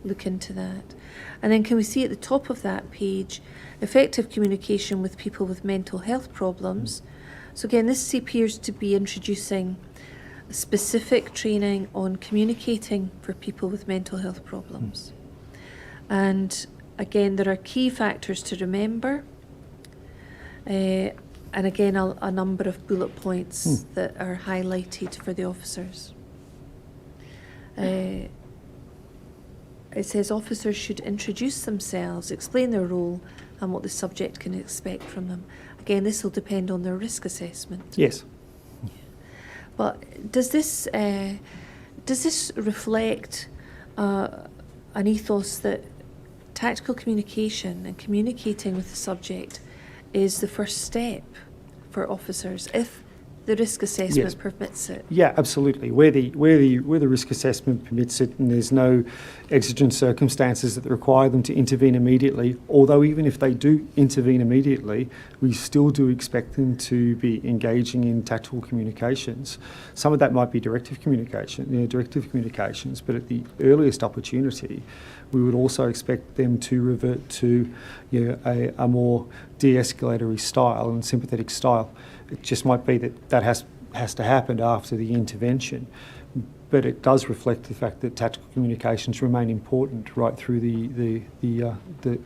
look into that. And then can we see at the top of that page, effective communication with people with mental health problems. So again, this appears to be introducing specific training on communicating for people with mental health problems. And again, there are key factors to remember. And again, a number of bullet points that are highlighted for the officers. It says officers should introduce themselves, explain their role and what the subject can expect from them. Again, this will depend on their risk assessment. Yes. But does this reflect an ethos that tactical communication and communicating with the subject is the first step for officers if the risk assessment permits it? Yeah, absolutely. Where the risk assessment permits it and there's no exigent circumstances that require them to intervene immediately, although even if they do intervene immediately, we still do expect them to be engaging in tactical communications. Some of that might be directive communications, but at the earliest opportunity, we would also expect them to revert to a more de-escalatory style and sympathetic style. It just might be that has to happen after the intervention, but it does reflect the fact that tactical communications remain important right through the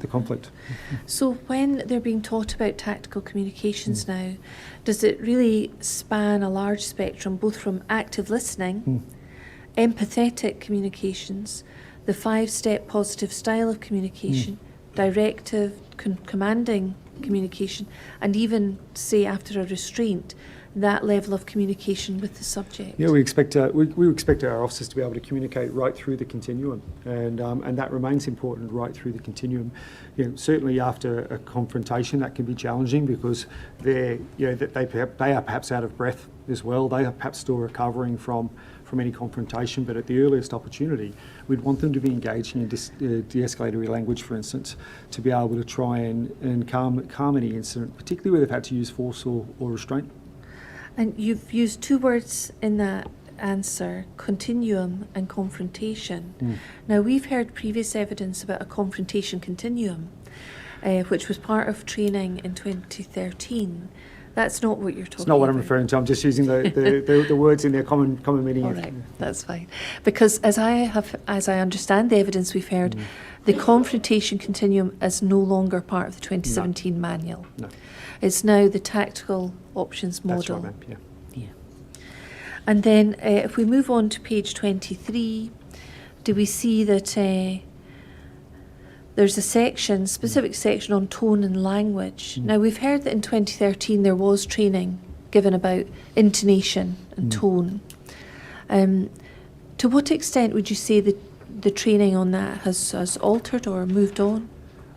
conflict. So when they're being taught about tactical communications now, does it really span a large spectrum, both from active listening, empathetic communications, the 5-step positive style of communication, directive, commanding communication, and even, say, after a restraint, that level of communication with the subject? Yeah, we expect our officers to be able to communicate right through the continuum, and that remains important right through the continuum. Certainly after a confrontation, that can be challenging because they are perhaps out of breath as well. They are perhaps still recovering from any confrontation, but at the earliest opportunity, we'd want them to be engaging in de-escalatory language, for instance, to be able to try and calm any incident, particularly where they've had to use force or restraint. And you've used 2 words in that answer, continuum and confrontation. Now, we've heard previous evidence about a confrontation continuum, which was part of training in 2013. That's not what you're talking about. It's not what I'm referring to. I'm just using the words in their common meaning. All right, that's fine. Because as I understand the evidence we've heard, the confrontation continuum is no longer part of the 2017 manual. No. It's now the tactical options model. That's right, ma'am. Yeah. And then if we move on to page 23, do we see that there's a section, specific section on tone and language. Now, we've heard that in 2013 there was training given about intonation and tone. To what extent would you say that the training on that has altered or moved on?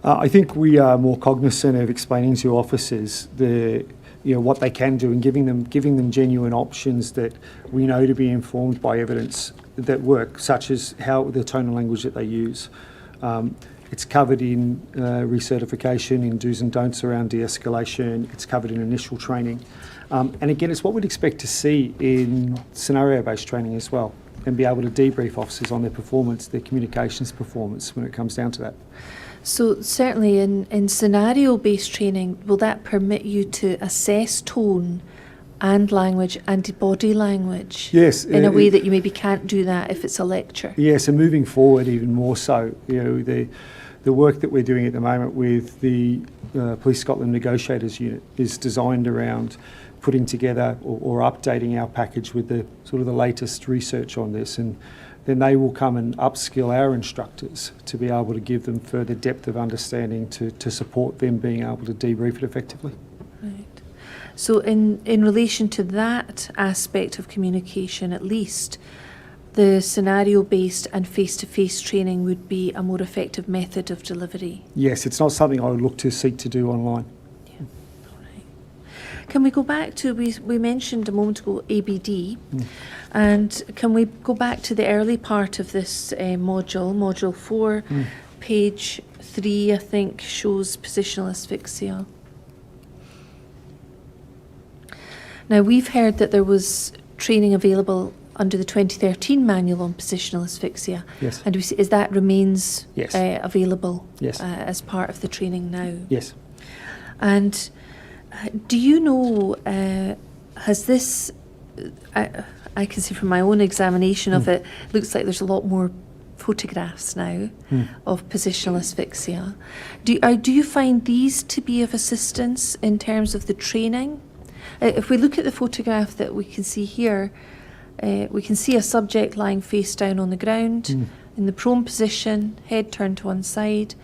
I think we are more cognizant of explaining to officers what they can do and giving them genuine options that we know to be informed by evidence that work, such as how the tone and language that they use. It's covered in recertification, in do's and don'ts around de-escalation. It's covered in initial training. And again, it's what we'd expect to see in scenario-based training as well, and be able to debrief officers on their performance, their communications performance when it comes down to that. So certainly in scenario-based training, will that permit you to assess tone and language and body language? Yes. In a way that you maybe can't do that if it's a lecture? Yes, and moving forward even more so. The work that we're doing at the moment with the Police Scotland Negotiators Unit is designed around putting together or updating our package with the sort of the latest research on this, and then they will come and upskill our instructors to be able to give them further depth of understanding to support them being able to debrief it effectively. Right. So in relation to that aspect of communication, at least, the scenario-based and face-to-face training would be a more effective method of delivery? Yes, it's not something I would look to seek to do online. Can we go back to, we mentioned a moment ago ABD, and can we go back to the early part of this module 4, page 3, I think, shows positional asphyxia. Now, we've heard that there was training available under the 2013 manual on positional asphyxia. Yes. And is that remains Yes. Available Yes. As part of the training now? Yes. And do you know, has this, I can see from my own examination of it, looks like there's a lot more photographs now of positional asphyxia. Do you find these to be of assistance in terms of the training? If we look at the photograph that we can see here, we can see a subject lying face down on the ground in the prone position, head turned to one side,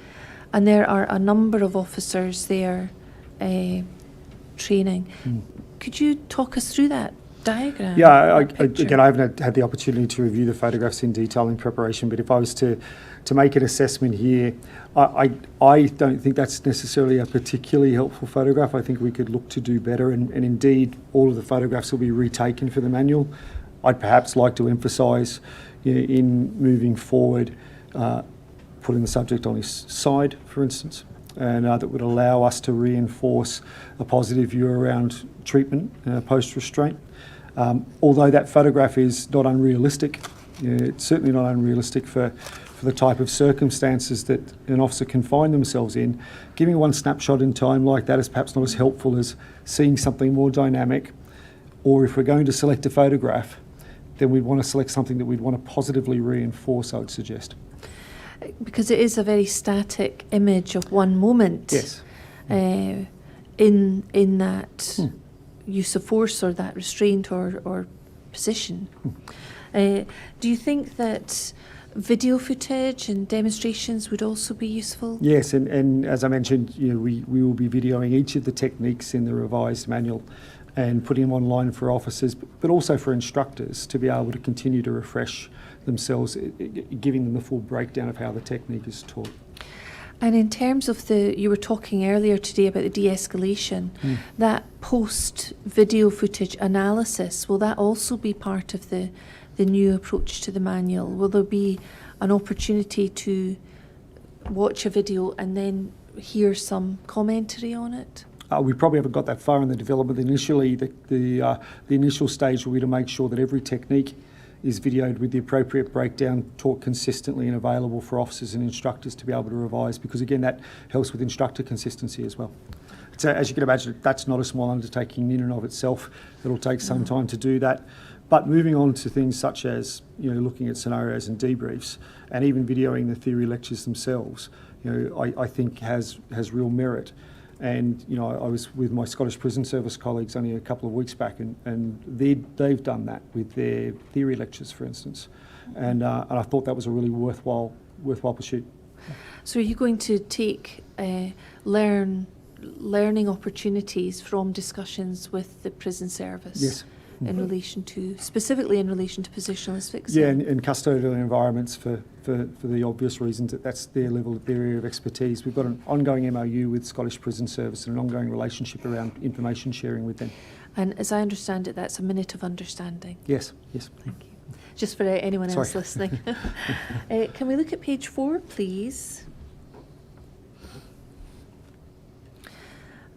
and there are a number of officers there training. Could you talk us through that diagram? Yeah, again, I haven't had the opportunity to review the photographs in detail in preparation, but if I was to make an assessment here, I don't think that's necessarily a particularly helpful photograph. I think we could look to do better, and indeed all of the photographs will be retaken for the manual. I'd perhaps like to emphasise in moving forward, putting the subject on his side, for instance, and that would allow us to reinforce a positive view around treatment post-restraint. Although that photograph is not unrealistic, it's certainly not unrealistic for the type of circumstances that an officer can find themselves in. Giving one snapshot in time like that is perhaps not as helpful as seeing something more dynamic, or if we're going to select a photograph, then we'd want to select something that we'd want to positively reinforce, I would suggest. Because it is a very static image of one moment. Yes. In that use of force or that restraint or position. Do you think that video footage and demonstrations would also be useful? Yes, and as I mentioned, we will be videoing each of the techniques in the revised manual and putting them online for officers, but also for instructors to be able to continue to refresh themselves, giving them the full breakdown of how the technique is taught. And in terms of you were talking earlier today about the de-escalation, that post-video footage analysis, will that also be part of the new approach to the manual? Will there be an opportunity to watch a video and then hear some commentary on it? We probably haven't got that far in the development. Initially, the initial stage will be to make sure that every technique is videoed with the appropriate breakdown, taught consistently and available for officers and instructors to be able to revise, because again, that helps with instructor consistency as well. So as you can imagine, that's not a small undertaking in and of itself. It'll take some time to do that. But moving on to things such as looking at scenarios and debriefs, and even videoing the theory lectures themselves, I think has real merit. And, you know, I was with my Scottish Prison Service colleagues only a couple of weeks back, and they've done that with their theory lectures, for instance. And I thought that was a really worthwhile pursuit. So are you going to take learning opportunities from discussions with the prison service? Yes. In relation to, specifically in relation to positional asphyxia? Yeah, in custodial environments for the obvious reasons that that's their level, their area of expertise. We've got an ongoing MOU with Scottish Prison Service and an ongoing relationship around information sharing with them. And as I understand it, that's a minute of understanding. Yes, yes. Thank you. Just for anyone else Sorry. listening. Can we look at page 4, please?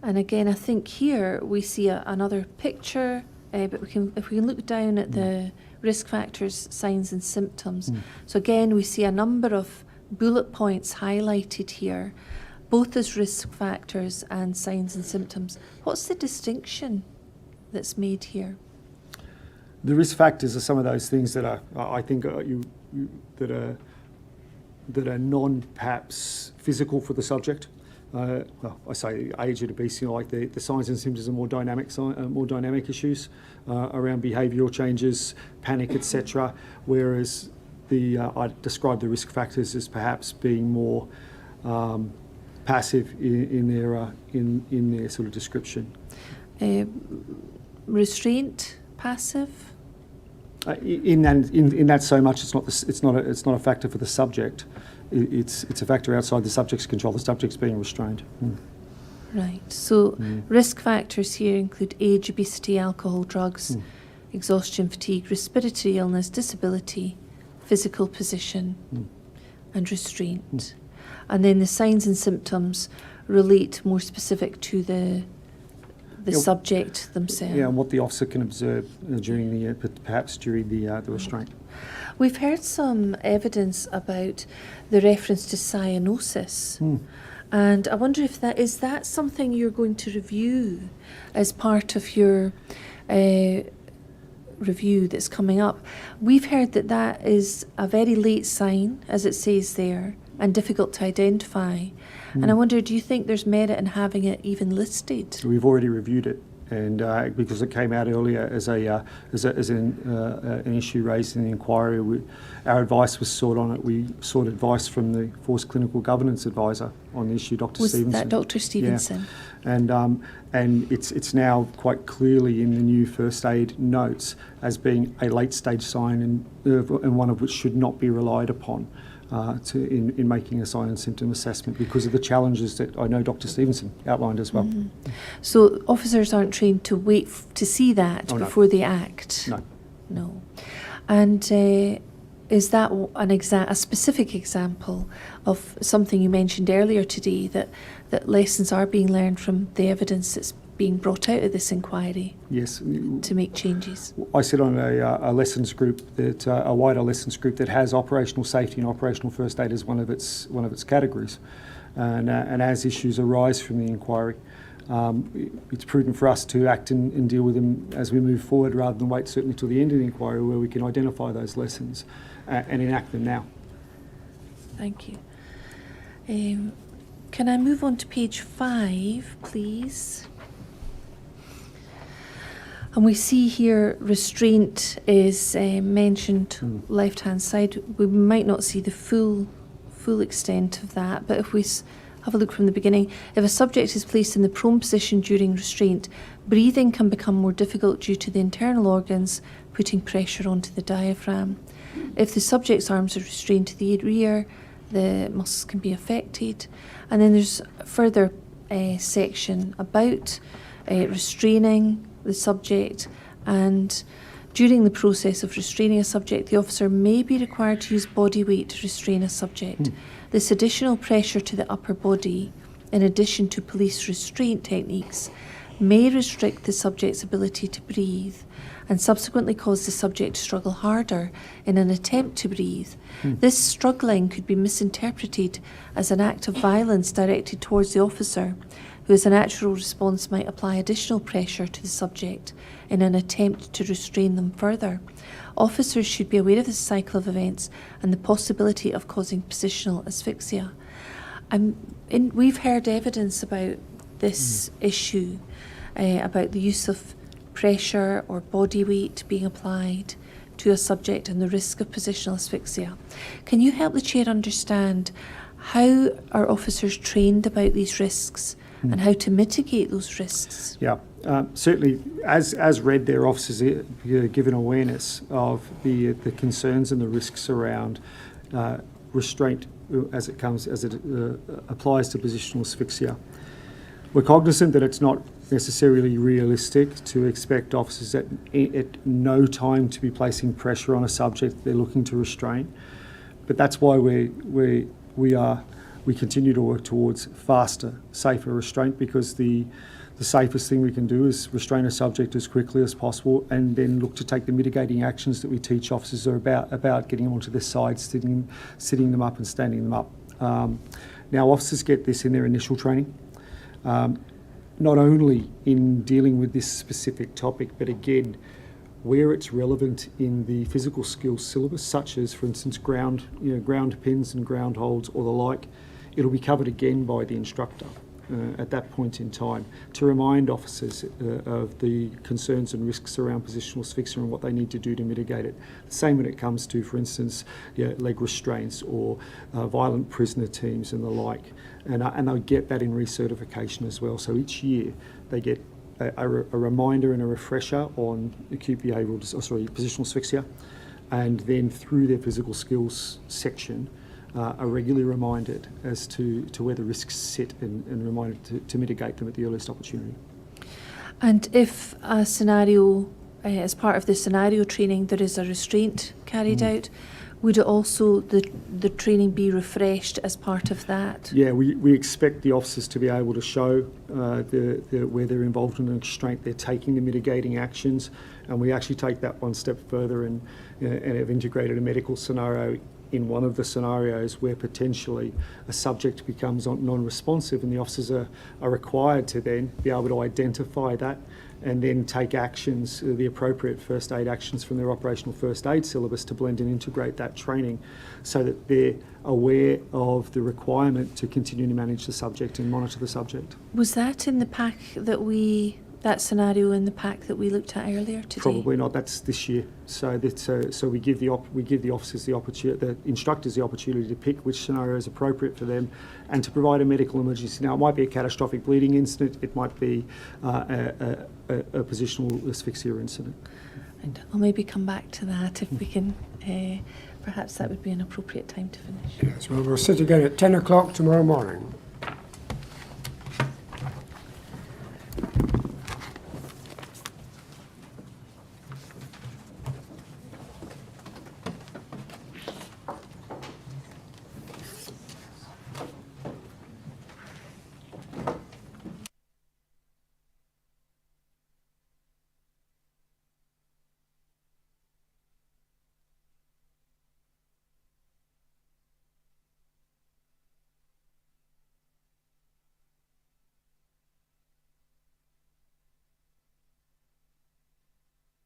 And again, I think here we see another picture, but if we can look down at the risk factors, signs and symptoms. So again, we see a number of bullet points highlighted here, both as risk factors and signs and symptoms. What's the distinction that's made here? The risk factors are some of those things that are, I think, that are non-perhaps physical for the subject. Well, I say age and obesity, like the signs and symptoms are more dynamic issues around behavioural changes, panic, etc. Whereas I describe the risk factors as perhaps being more passive in their sort of description. Restraint, passive. In that so much it's not a factor for the subject. It's a factor outside the subject's control. The subject's being restrained. Right. So risk factors here include age, obesity, alcohol, drugs, exhaustion, fatigue, respiratory illness, disability, physical position, and restraint. And then the signs and symptoms relate more specific to the subject themselves. Yeah, and what the officer can observe during perhaps during the restraint. We've heard some evidence about the reference to cyanosis, and I wonder if that is something you're going to review as part of your review that's coming up. We've heard that is a very late sign, as it says there, and difficult to identify. And I wonder, do you think there's merit in having it even listed? We've already reviewed it, and because it came out earlier as an issue raised in the inquiry, our advice was sought on it. We sought advice from the Force Clinical Governance Advisor on the issue, Dr. Stevenson. Was that Dr. Stevenson? Yeah. And it's now quite clearly in the new first aid notes as being a late stage sign and one of which should not be relied upon. In making a sign and symptom assessment because of the challenges that I know Dr. Stevenson outlined as well. So officers aren't trained to wait to see that before they act? No. And is that a specific example of something you mentioned earlier today, that lessons are being learned from the evidence that's being brought out of this inquiry? Yes. To make changes? I sit on a lessons group, a wider lessons group that has operational safety and operational first aid as one of its categories. And as issues arise from the inquiry, it's prudent for us to act and deal with them as we move forward rather than wait certainly till the end of the inquiry where we can identify those lessons and enact them now. Thank you. Can I move on to page 5, please? And we see here restraint is mentioned left-hand side. We might not see the full extent of that, but if we have a look from the beginning, if a subject is placed in the prone position during restraint, breathing can become more difficult due to the internal organs putting pressure onto the diaphragm. If the subject's arms are restrained to the rear, the muscles can be affected. And then there's a further section about restraining the subject, and during the process of restraining a subject, the officer may be required to use body weight to restrain a subject. This additional pressure to the upper body, in addition to police restraint techniques, may restrict the subject's ability to breathe and subsequently cause the subject to struggle harder in an attempt to breathe. This struggling could be misinterpreted as an act of violence directed towards the officer, who as a natural response might apply additional pressure to the subject in an attempt to restrain them further. Officers should be aware of this cycle of events and the possibility of causing positional asphyxia. We've heard evidence about this issue about the use of pressure or body weight being applied to a subject and the risk of positional asphyxia. Can you help the Chair understand how are officers trained about these risks and how to mitigate those risks? Yeah, certainly, as read there, officers are given awareness of the concerns and the risks around restraint as it applies to positional asphyxia. We're cognizant that it's not necessarily realistic to expect officers at no time to be placing pressure on a subject they're looking to restrain, but that's why we continue to work towards faster, safer restraint, because the safest thing we can do is restrain a subject as quickly as possible and then look to take the mitigating actions that we teach officers are about getting them onto their side, sitting them up and standing them up. Now, officers get this in their initial training, not only in dealing with this specific topic, but again, where it's relevant in the physical skills syllabus, such as, for instance, ground pins and ground holds or the like, it'll be covered again by the instructor at that point in time to remind officers of the concerns and risks around positional asphyxia and what they need to do to mitigate it. The same when it comes to, for instance, leg restraints or violent prisoner teams and the like. And they'll get that in recertification as well. So each year they get a reminder and a refresher on acute positional asphyxia, and then through their physical skills section are regularly reminded as to where the risks sit and reminded to mitigate them at the earliest opportunity. And if a scenario, as part of the scenario training, there is a restraint carried out, would it also, the training be refreshed as part of that? Yeah, we expect the officers to be able to show where they're involved in a restraint, they're taking the mitigating actions, and we actually take that one step further and have integrated a medical scenario in one of the scenarios where potentially a subject becomes non-responsive, and the officers are required to then be able to identify that and then take actions, the appropriate first aid actions from their operational first aid syllabus to blend and integrate that training so that they're aware of the requirement to continue to manage the subject and monitor the subject. Was that in the pack that scenario in the pack that we looked at earlier today? Probably not. That's this year. So we give the officers the instructors the opportunity to pick which scenario is appropriate for them, and to provide a medical emergency. Now, it might be a catastrophic bleeding incident. It might be a positional asphyxia incident. And I'll maybe come back to that if we can. Perhaps that would be an appropriate time to finish. Yes. Well, we'll sit again at 10 o'clock tomorrow morning.